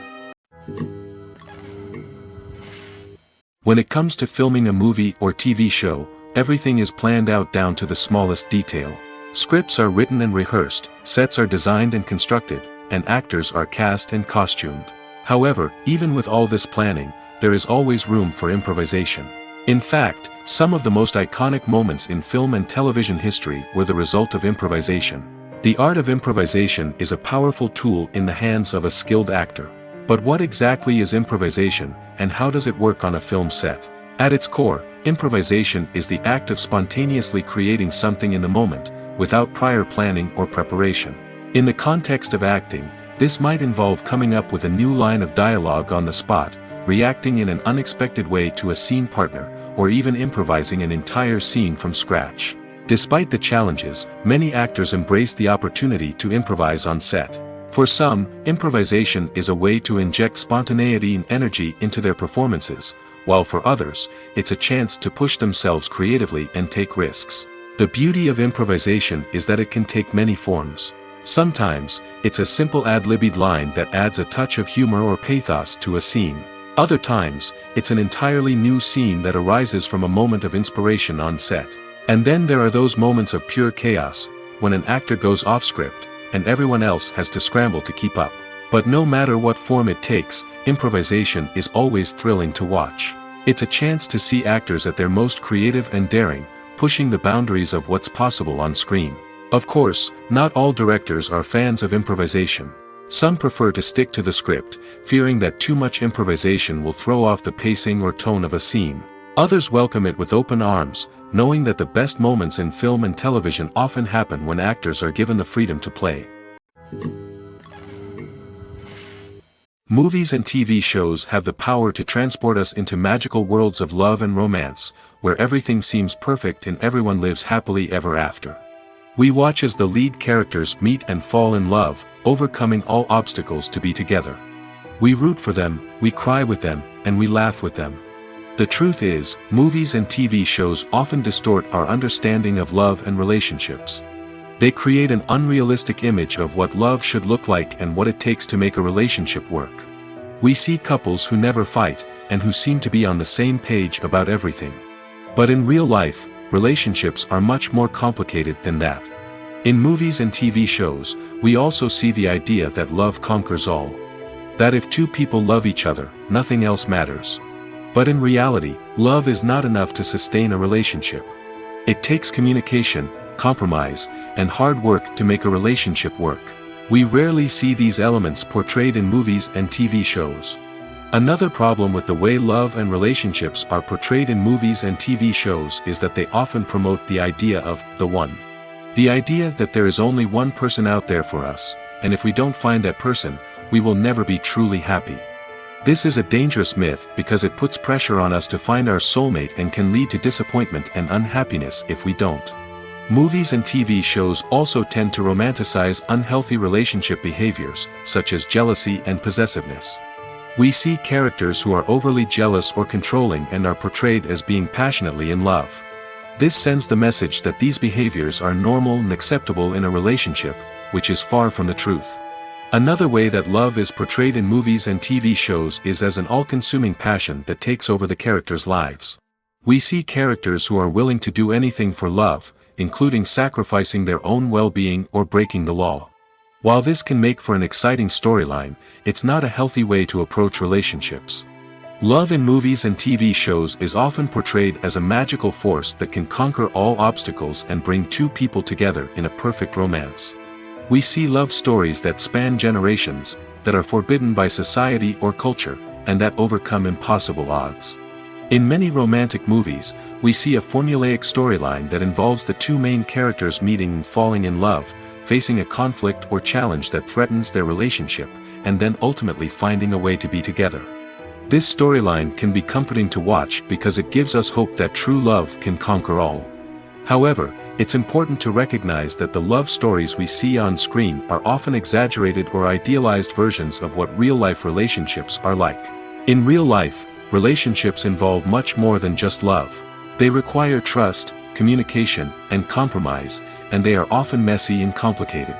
Speaker 1: When it comes to filming a movie or TV show, everything is planned out down to the smallest detail. Scripts are written and rehearsed, sets are designed and constructed, and actors are cast and costumed. However, even with all this planning, there is always room for improvisation. In fact, some of the most iconic moments in film and television history were the result of improvisation. The art of improvisation is a powerful tool in the hands of a skilled actor. But what exactly is improvisation, and how does it work on a film set? At its core, improvisation is the act of spontaneously creating something in the moment, without prior planning or preparation. In the context of acting, this might involve coming up with a new line of dialogue on the spot, reacting in an unexpected way to a scene partner, or even improvising an entire scene from scratch. Despite the challenges, many actors embrace the opportunity to improvise on set. For some, improvisation is a way to inject spontaneity and energy into their performances, while for others, it's a chance to push themselves creatively and take risks. The beauty of improvisation is that it can take many forms. Sometimes, it's a simple ad-libbed line that adds a touch of humor or pathos to a scene. Other times, it's an entirely new scene that arises from a moment of inspiration on set. And then there are those moments of pure chaos, when an actor goes off script, and everyone else has to scramble to keep up. But no matter what form it takes, improvisation is always thrilling to watch. It's a chance to see actors at their most creative and daring, pushing the boundaries of what's possible on screen. Of course, not all directors are fans of improvisation. Some prefer to stick to the script, fearing that too much improvisation will throw off the pacing or tone of a scene. Others welcome it with open arms, knowing that the best moments in film and television often happen when actors are given the freedom to play. Movies and TV shows have the power to transport us into magical worlds of love and romance, where everything seems perfect and everyone lives happily ever after. We watch as the lead characters meet and fall in love, overcoming all obstacles to be together. We root for them, we cry with them, and we laugh with them. The truth is, movies and TV shows often distort our understanding of love and relationships. They create an unrealistic image of what love should look like and what it takes to make a relationship work. We see couples who never fight, and who seem to be on the same page about everything. But in real life, relationships are much more complicated than that. In movies and TV shows, we also see the idea that love conquers all. That if two people love each other, nothing else matters. But in reality, love is not enough to sustain a relationship. It takes communication, compromise, and hard work to make a relationship work. We rarely see these elements portrayed in movies and TV shows. Another problem with the way love and relationships are portrayed in movies and TV shows is that they often promote the idea of the one. The idea that there is only one person out there for us, and if we don't find that person, we will never be truly happy. This is a dangerous myth because it puts pressure on us to find our soulmate and can lead to disappointment and unhappiness if we don't. Movies and TV shows also tend to romanticize unhealthy relationship behaviors, such as jealousy and possessiveness. We see characters who are overly jealous or controlling and are portrayed as being passionately in love. This sends the message that these behaviors are normal and acceptable in a relationship, which is far from the truth. Another way that love is portrayed in movies and TV shows is as an all-consuming passion that takes over the characters' lives. We see characters who are willing to do anything for love, including sacrificing their own well-being or breaking the law. While this can make for an exciting storyline, it's not a healthy way to approach relationships. Love in movies and TV shows is often portrayed as a magical force that can conquer all obstacles and bring two people together in a perfect romance. We see love stories that span generations, that are forbidden by society or culture, and that overcome impossible odds. In many romantic movies, we see a formulaic storyline that involves the two main characters meeting and falling in love, facing a conflict or challenge that threatens their relationship, and then ultimately finding a way to be together. This storyline can be comforting to watch because it gives us hope that true love can conquer all. However, it's important to recognize that the love stories we see on screen are often exaggerated or idealized versions of what real-life relationships are like. In real life, relationships involve much more than just love. They require trust, communication, and compromise, and they are often messy and complicated.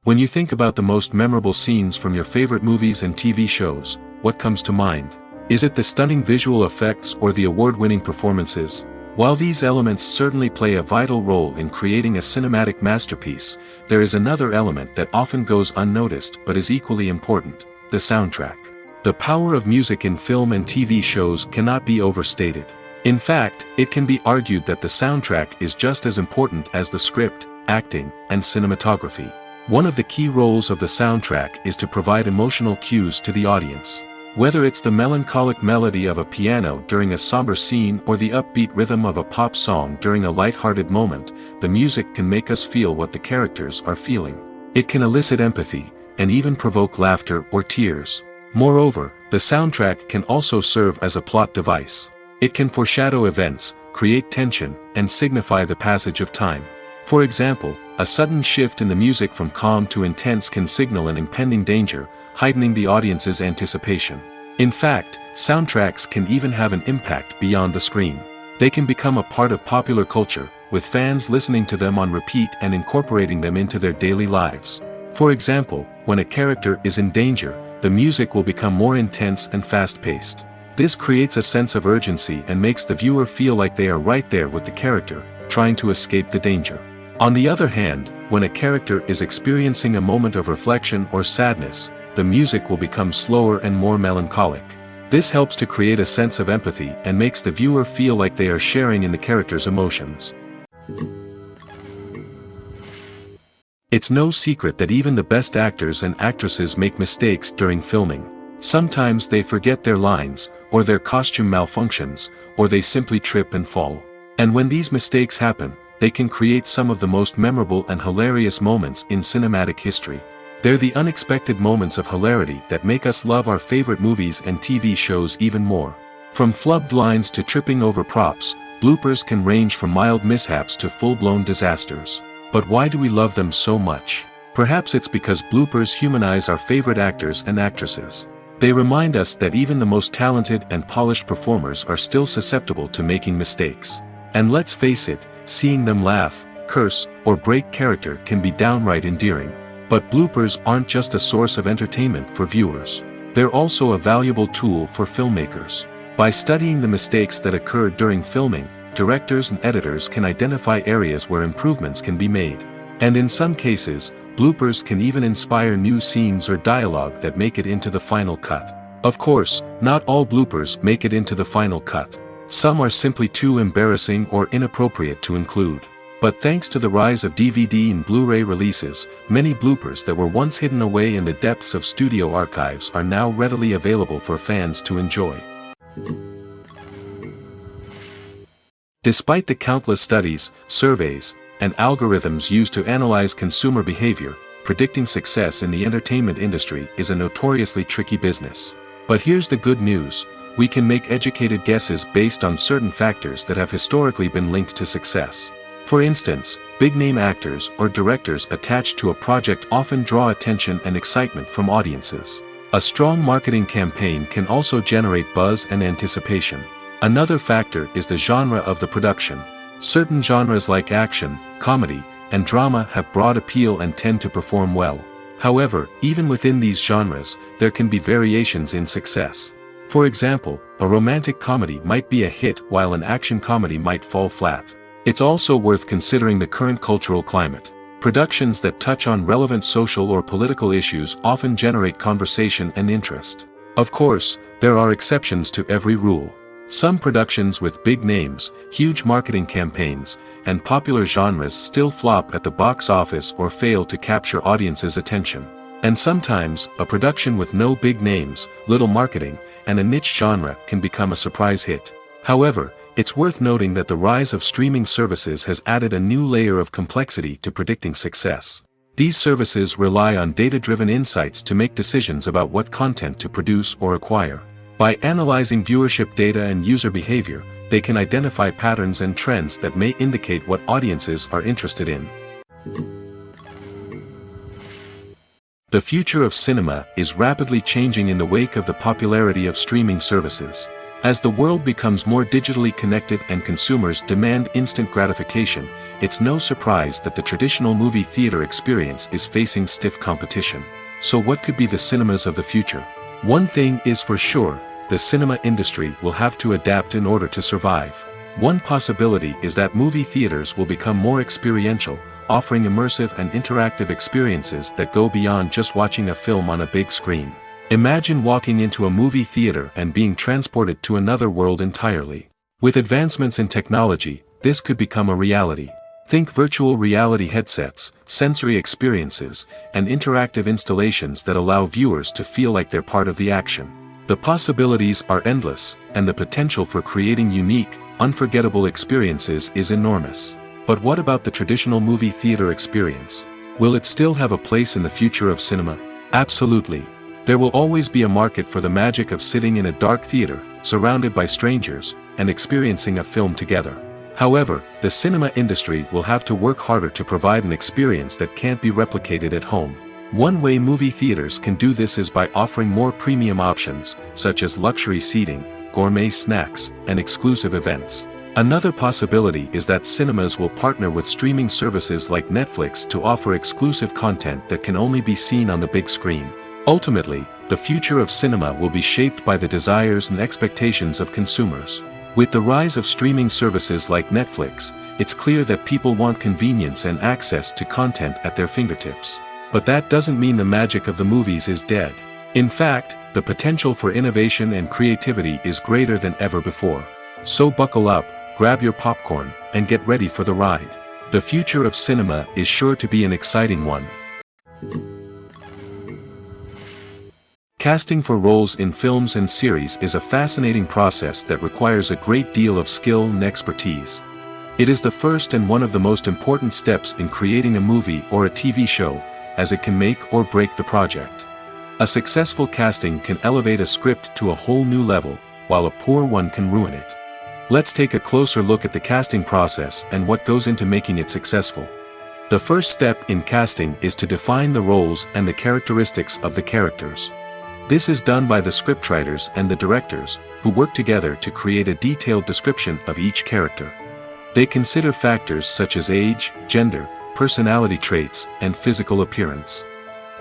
Speaker 1: When you think about the most memorable scenes from your favorite movies and TV shows, what comes to mind? Is it the stunning visual effects or the award-winning performances? While these elements certainly play a vital role in creating a cinematic masterpiece, there is another element that often goes unnoticed but is equally important: the soundtrack. The power of music in film and TV shows cannot be overstated. In fact, it can be argued that the soundtrack is just as important as the script, acting, and cinematography. One of the key roles of the soundtrack is to provide emotional cues to the audience. Whether it's the melancholic melody of a piano during a somber scene or the upbeat rhythm of a pop song during a light-hearted moment, the music can make us feel what the characters are feeling. It can elicit empathy, and even provoke laughter or tears. Moreover, the soundtrack can also serve as a plot device. It can foreshadow events, create tension, and signify the passage of time. For example, a sudden shift in the music from calm to intense can signal an impending danger, heightening the audience's anticipation. In fact, soundtracks can even have an impact beyond the screen. They can become a part of popular culture, with fans listening to them on repeat and incorporating them into their daily lives. For example, when a character is in danger, the music will become more intense and fast-paced. This creates a sense of urgency and makes the viewer feel like they are right there with the character, trying to escape the danger. On the other hand, when a character is experiencing a moment of reflection or sadness, the music will become slower and more melancholic. This helps to create a sense of empathy and makes the viewer feel like they are sharing in the character's emotions. It's no secret that even the best actors and actresses make mistakes during filming. Sometimes they forget their lines, or their costume malfunctions, or they simply trip and fall. And when these mistakes happen, they can create some of the most memorable and hilarious moments in cinematic history. They're the unexpected moments of hilarity that make us love our favorite movies and TV shows even more. From flubbed lines to tripping over props, bloopers can range from mild mishaps to full-blown disasters. But why do we love them so much? Perhaps it's because bloopers humanize our favorite actors and actresses. They remind us that even the most talented and polished performers are still susceptible to making mistakes. And let's face it, seeing them laugh, curse, or break character can be downright endearing. But bloopers aren't just a source of entertainment for viewers. They're also a valuable tool for filmmakers. By studying the mistakes that occur during filming, directors and editors can identify areas where improvements can be made. And in some cases, bloopers can even inspire new scenes or dialogue that make it into the final cut. Of course, not all bloopers make it into the final cut. Some are simply too embarrassing or inappropriate to include. But thanks to the rise of DVD and Blu-ray releases, many bloopers that were once hidden away in the depths of studio archives are now readily available for fans to enjoy. Despite the countless studies, surveys, and algorithms used to analyze consumer behavior, predicting success in the entertainment industry is a notoriously tricky business. But here's the good news: we can make educated guesses based on certain factors that have historically been linked to success. For instance, big-name actors or directors attached to a project often draw attention and excitement from audiences. A strong marketing campaign can also generate buzz and anticipation. Another factor is the genre of the production. Certain genres like action, comedy, and drama have broad appeal and tend to perform well. However, even within these genres, there can be variations in success. For example, a romantic comedy might be a hit while an action comedy might fall flat. It's also worth considering the current cultural climate. Productions that touch on relevant social or political issues often generate conversation and interest. Of course, there are exceptions to every rule. Some productions with big names, huge marketing campaigns, and popular genres still flop at the box office or fail to capture audiences' attention. And sometimes, a production with no big names, little marketing, and a niche genre can become a surprise hit. However, it's worth noting that the rise of streaming services has added a new layer of complexity to predicting success. These services rely on data-driven insights to make decisions about what content to produce or acquire. By analyzing viewership data and user behavior, they can identify patterns and trends that may indicate what audiences are interested in. The future of cinema is rapidly changing in the wake of the popularity of streaming services. As the world becomes more digitally connected and consumers demand instant gratification, it's no surprise that the traditional movie theater experience is facing stiff competition. So what could be the cinemas of the future? One thing is for sure: the cinema industry will have to adapt in order to survive. One possibility is that movie theaters will become more experiential, offering immersive and interactive experiences that go beyond just watching a film on a big screen. Imagine walking into a movie theater and being transported to another world entirely. With advancements in technology, this could become a reality. Think virtual reality headsets, sensory experiences, and interactive installations that allow viewers to feel like they're part of the action. The possibilities are endless, and the potential for creating unique, unforgettable experiences is enormous. But what about the traditional movie theater experience? Will it still have a place in the future of cinema? Absolutely. There will always be a market for the magic of sitting in a dark theater, surrounded by strangers, and experiencing a film together. However, the cinema industry will have to work harder to provide an experience that can't be replicated at home. One way movie theaters can do this is by offering more premium options, such as luxury seating, gourmet snacks, and exclusive events. Another possibility is that cinemas will partner with streaming services like Netflix to offer exclusive content that can only be seen on the big screen. Ultimately, the future of cinema will be shaped by the desires and expectations of consumers. With the rise of streaming services like Netflix, it's clear that people want convenience and access to content at their fingertips. But that doesn't mean the magic of the movies is dead. In fact, the potential for innovation and creativity is greater than ever before. So buckle up, grab your popcorn, and get ready for the ride. The future of cinema is sure to be an exciting one. Casting for roles in films and series is a fascinating process that requires a great deal of skill and expertise. It is the first and one of the most important steps in creating a movie or a TV show, as it can make or break the project. A successful casting can elevate a script to a whole new level, while a poor one can ruin it. Let's take a closer look at the casting process and what goes into making it successful. The first step in casting is to define the roles and the characteristics of the characters. This is done by the scriptwriters and the directors, who work together to create a detailed description of each character. They consider factors such as age, gender, personality traits, and physical appearance.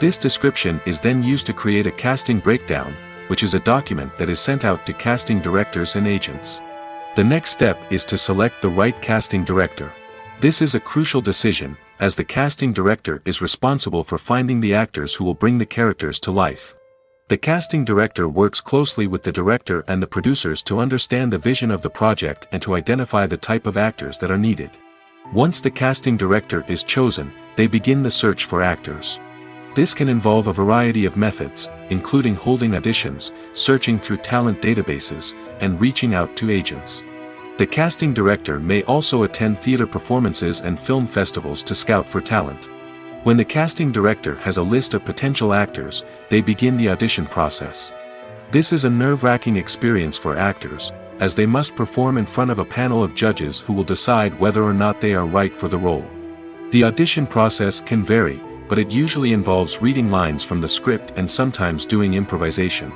Speaker 1: This description is then used to create a casting breakdown, which is a document that is sent out to casting directors and agents. The next step is to select the right casting director. This is a crucial decision, as the casting director is responsible for finding the actors who will bring the characters to life. The casting director works closely with the director and the producers to understand the vision of the project and to identify the type of actors that are needed. Once the casting director is chosen, they begin the search for actors. This can involve a variety of methods, including holding auditions, searching through talent databases, and reaching out to agents. The casting director may also attend theater performances and film festivals to scout for talent. When the casting director has a list of potential actors, they begin the audition process. This is a nerve-wracking experience for actors, as they must perform in front of a panel of judges who will decide whether or not they are right for the role. The audition process can vary, but it usually involves reading lines from the script and sometimes doing improvisation.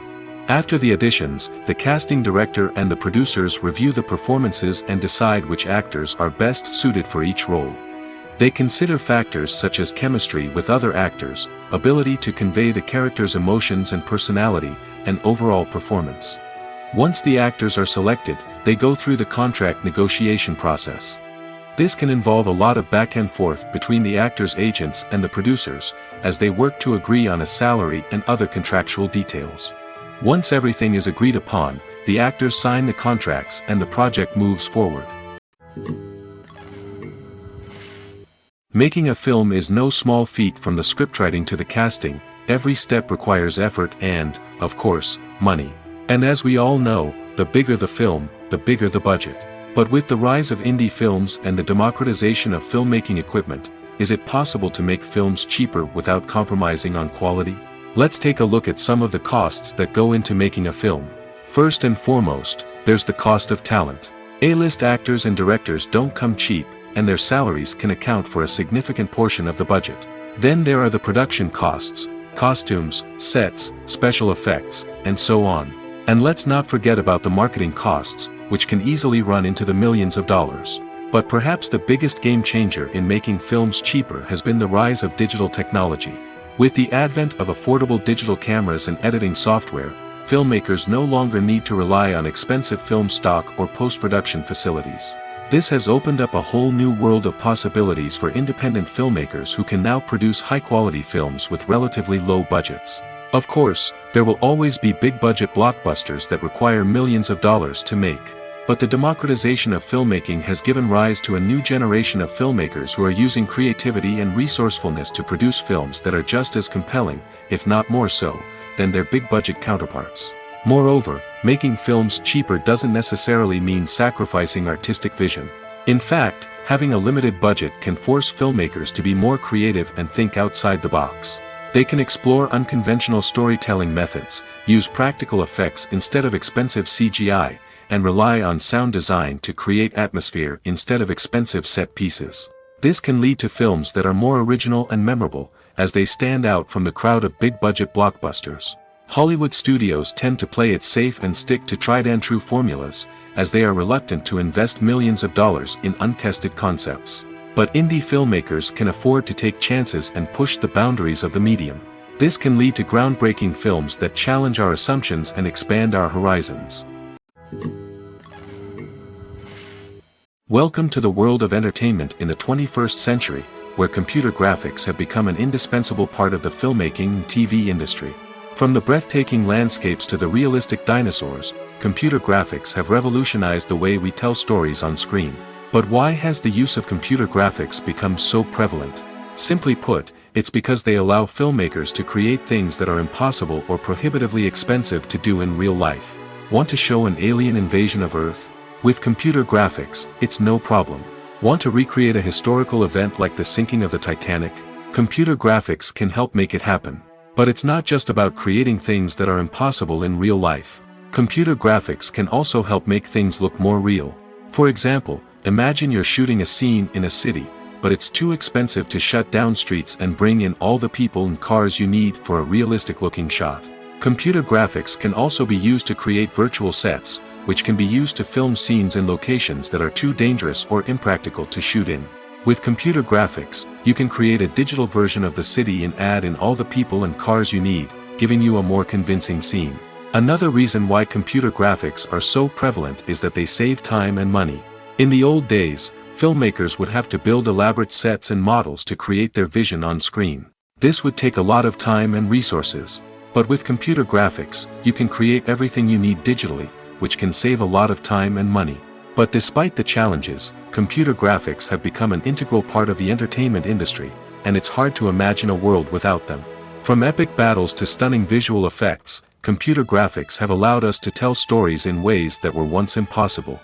Speaker 1: After the auditions, the casting director and the producers review the performances and decide which actors are best suited for each role. They consider factors such as chemistry with other actors, ability to convey the character's emotions and personality, and overall performance. Once the actors are selected, they go through the contract negotiation process. This can involve a lot of back and forth between the actors' agents and the producers, as they work to agree on a salary and other contractual details. Once everything is agreed upon, the actors sign the contracts and the project moves forward. Making a film is no small feat. From the scriptwriting to the casting, every step requires effort and, of course, money. And as we all know, the bigger the film, the bigger the budget. But with the rise of indie films and the democratization of filmmaking equipment, is it possible to make films cheaper without compromising on quality? Let's take a look at some of the costs that go into making a film. First and foremost, there's the cost of talent. A-list actors and directors don't come cheap, and their salaries can account for a significant portion of the budget. Then there are the production costs, costumes, sets, special effects, and so on. And let's not forget about the marketing costs, which can easily run into the millions of dollars. But perhaps the biggest game changer in making films cheaper has been the rise of digital technology. With the advent of affordable digital cameras and editing software, filmmakers no longer need to rely on expensive film stock or post-production facilities. This has opened up a whole new world of possibilities for independent filmmakers who can now produce high-quality films with relatively low budgets. Of course, there will always be big-budget blockbusters that require millions of dollars to make. But the democratization of filmmaking has given rise to a new generation of filmmakers who are using creativity and resourcefulness to produce films that are just as compelling, if not more so, than their big-budget counterparts. Moreover, making films cheaper doesn't necessarily mean sacrificing artistic vision. In fact, having a limited budget can force filmmakers to be more creative and think outside the box. They can explore unconventional storytelling methods, use practical effects instead of expensive CGI, and rely on sound design to create atmosphere instead of expensive set pieces. This can lead to films that are more original and memorable, as they stand out from the crowd of big-budget blockbusters. Hollywood studios tend to play it safe and stick to tried-and-true formulas, as they are reluctant to invest millions of dollars in untested concepts. But indie filmmakers can afford to take chances and push the boundaries of the medium. This can lead to groundbreaking films that challenge our assumptions and expand our horizons. Welcome to the world of entertainment in the 21st century, where computer graphics have become an indispensable part of the filmmaking and TV industry. From the breathtaking landscapes to the realistic dinosaurs, computer graphics have revolutionized the way we tell stories on screen. But why has the use of computer graphics become so prevalent? Simply put, it's because they allow filmmakers to create things that are impossible or prohibitively expensive to do in real life. Want to show an alien invasion of Earth? With computer graphics, it's no problem. Want to recreate a historical event like the sinking of the Titanic? Computer graphics can help make it happen. But it's not just about creating things that are impossible in real life. Computer graphics can also help make things look more real. For example, imagine you're shooting a scene in a city, but it's too expensive to shut down streets and bring in all the people and cars you need for a realistic-looking shot. Computer graphics can also be used to create virtual sets, which can be used to film scenes in locations that are too dangerous or impractical to shoot in. With computer graphics, you can create a digital version of the city and add in all the people and cars you need, giving you a more convincing scene. Another reason why computer graphics are so prevalent is that they save time and money. In the old days, filmmakers would have to build elaborate sets and models to create their vision on screen. This would take a lot of time and resources. But with computer graphics, you can create everything you need digitally, which can save a lot of time and money. But despite the challenges, computer graphics have become an integral part of the entertainment industry, and it's hard to imagine a world without them. From epic battles to stunning visual effects, computer graphics have allowed us to tell stories in ways that were once impossible.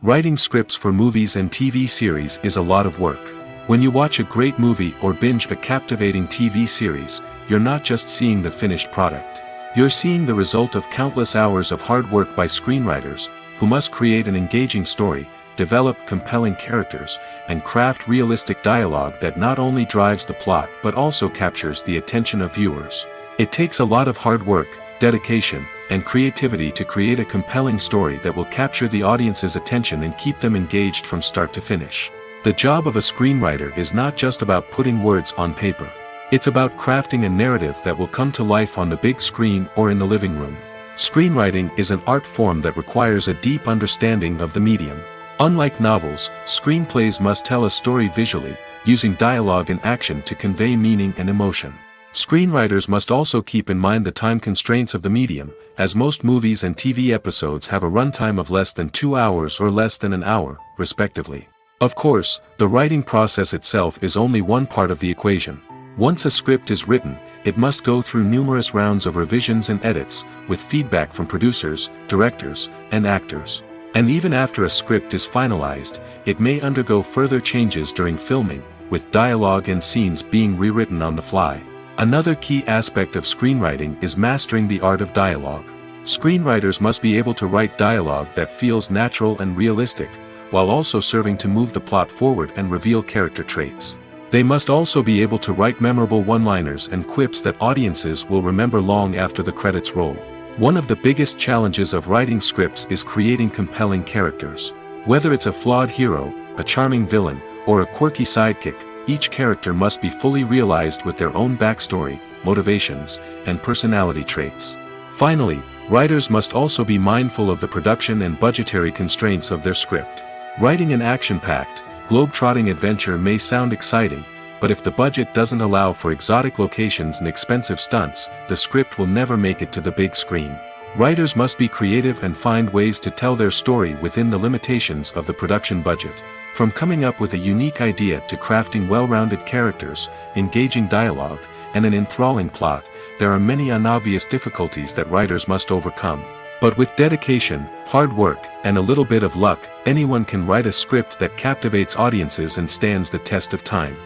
Speaker 1: Writing scripts for movies and TV series is a lot of work. When you watch a great movie or binge a captivating TV series, you're not just seeing the finished product. You're seeing the result of countless hours of hard work by screenwriters, who must create an engaging story, develop compelling characters, and craft realistic dialogue that not only drives the plot but also captures the attention of viewers. It takes a lot of hard work, dedication, and creativity to create a compelling story that will capture the audience's attention and keep them engaged from start to finish. The job of a screenwriter is not just about putting words on paper. It's about crafting a narrative that will come to life on the big screen or in the living room. Screenwriting is an art form that requires a deep understanding of the medium. Unlike novels, screenplays must tell a story visually, using dialogue and action to convey meaning and emotion. Screenwriters must also keep in mind the time constraints of the medium, as most movies and TV episodes have a runtime of less than 2 hours or less than an hour, respectively. Of course, the writing process itself is only one part of the equation. Once a script is written, it must go through numerous rounds of revisions and edits, with feedback from producers, directors, and actors. And even after a script is finalized, it may undergo further changes during filming, with dialogue and scenes being rewritten on the fly. Another key aspect of screenwriting is mastering the art of dialogue. Screenwriters must be able to write dialogue that feels natural and realistic, while also serving to move the plot forward and reveal character traits. They must also be able to write memorable one-liners and quips that audiences will remember long after the credits roll. One of the biggest challenges of writing scripts is creating compelling characters. Whether it's a flawed hero, a charming villain, or a quirky sidekick, each character must be fully realized with their own backstory, motivations, and personality traits. Finally, writers must also be mindful of the production and budgetary constraints of their script. Writing an action-packed, globe-trotting adventure may sound exciting, but if the budget doesn't allow for exotic locations and expensive stunts, the script will never make it to the big screen. Writers must be creative and find ways to tell their story within the limitations of the production budget. From coming up with a unique idea to crafting well-rounded characters, engaging dialogue, and an enthralling plot, there are many unobvious difficulties that writers must overcome. But with dedication, hard work, and a little bit of luck, anyone can write a script that captivates audiences and stands the test of time.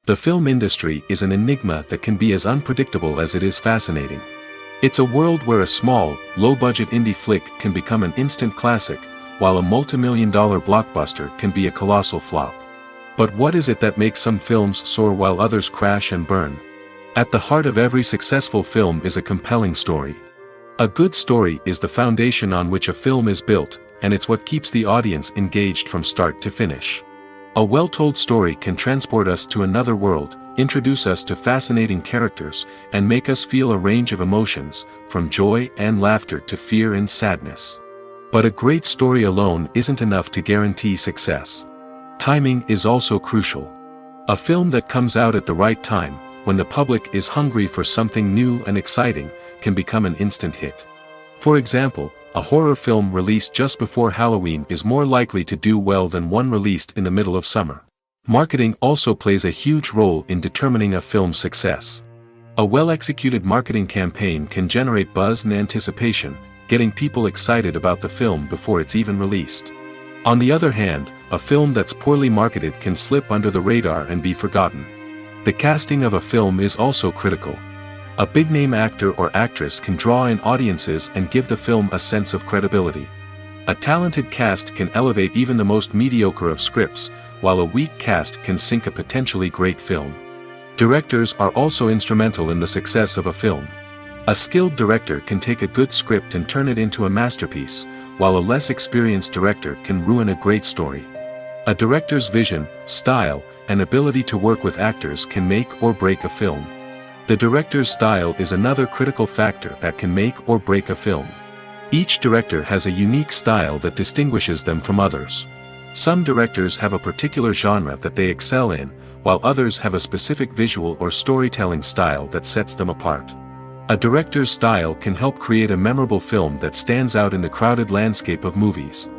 Speaker 1: The film industry is an enigma that can be as unpredictable as it is fascinating. It's a world where a small, low-budget indie flick can become an instant classic, while a multi-million-dollar blockbuster can be a colossal flop. But what is it that makes some films soar while others crash and burn? At the heart of every successful film is a compelling story. A good story is the foundation on which a film is built, and it's what keeps the audience engaged from start to finish. A well-told story can transport us to another world, introduce us to fascinating characters, and make us feel a range of emotions, from joy and laughter to fear and sadness. But a great story alone isn't enough to guarantee success. Timing is also crucial. A film that comes out at the right time, when the public is hungry for something new and exciting, can become an instant hit. For example, a horror film released just before Halloween is more likely to do well than one released in the middle of summer. Marketing also plays a huge role in determining a film's success. A well-executed marketing campaign can generate buzz and anticipation, getting people excited about the film before it's even released. On the other hand, a film that's poorly marketed can slip under the radar and be forgotten. The casting of a film is also critical. A big-name actor or actress can draw in audiences and give the film a sense of credibility. A talented cast can elevate even the most mediocre of scripts, while a weak cast can sink a potentially great film. Directors are also instrumental in the success of a film. A skilled director can take a good script and turn it into a masterpiece, while a less experienced director can ruin a great story. A director's vision, style, and ability to work with actors can make or break a film. The director's style is another critical factor that can make or break a film. Each director has a unique style that distinguishes them from others. Some directors have a particular genre that they excel in, while others have a specific visual or storytelling style that sets them apart. A director's style can help create a memorable film that stands out in the crowded landscape of movies.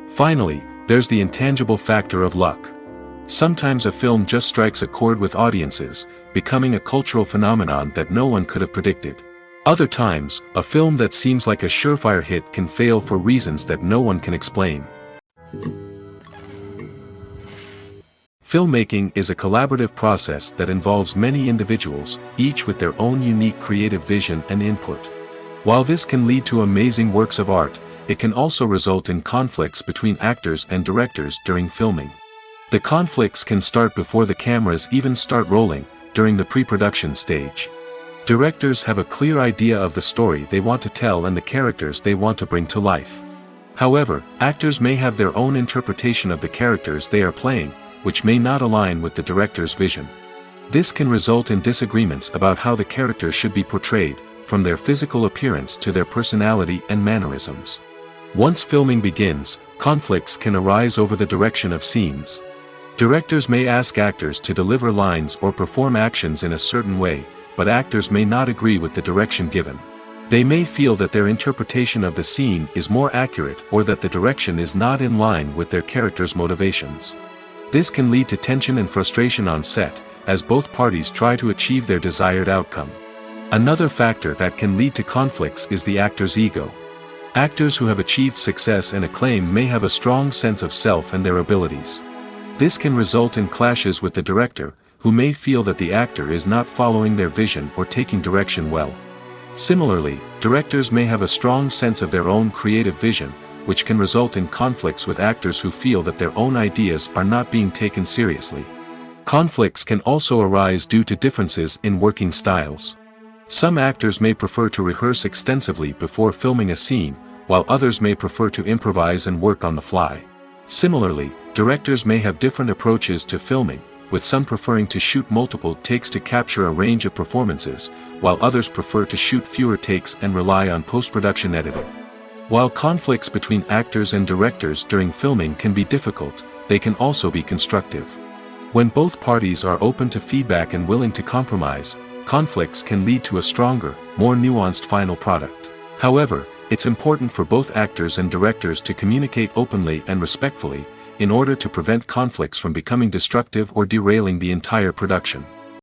Speaker 1: Finally, there's the intangible factor of luck. Sometimes a film just strikes a chord with audiences, becoming a cultural phenomenon that no one could have predicted. Other times, a film that seems like a surefire hit can fail for reasons that no one can explain. Filmmaking is a collaborative process that involves many individuals, each with their own unique creative vision and input. While this can lead to amazing works of art, it can also result in conflicts between actors and directors during filming. The conflicts can start before the cameras even start rolling, during the pre-production stage. Directors have a clear idea of the story they want to tell and the characters they want to bring to life. However, actors may have their own interpretation of the characters they are playing, which may not align with the director's vision. This can result in disagreements about how the characters should be portrayed, from their physical appearance to their personality and mannerisms. Once filming begins, conflicts can arise over the direction of scenes. Directors may ask actors to deliver lines or perform actions in a certain way, but actors may not agree with the direction given. They may feel that their interpretation of the scene is more accurate or that the direction is not in line with their character's motivations. This can lead to tension and frustration on set, as both parties try to achieve their desired outcome. Another factor that can lead to conflicts is the actor's ego. Actors who have achieved success and acclaim may have a strong sense of self and their abilities. This can result in clashes with the director, who may feel that the actor is not following their vision or taking direction well. Similarly, directors may have a strong sense of their own creative vision, which can result in conflicts with actors who feel that their own ideas are not being taken seriously. Conflicts can also arise due to differences in working styles. Some actors may prefer to rehearse extensively before filming a scene, while others may prefer to improvise and work on the fly. Similarly, directors may have different approaches to filming, with some preferring to shoot multiple takes to capture a range of performances, while others prefer to shoot fewer takes and rely on post-production editing. While conflicts between actors and directors during filming can be difficult, they can also be constructive. When both parties are open to feedback and willing to compromise, conflicts can lead to a stronger, more nuanced final product. However, it's important for both actors and directors to communicate openly and respectfully, in order to prevent conflicts from becoming destructive or derailing the entire production.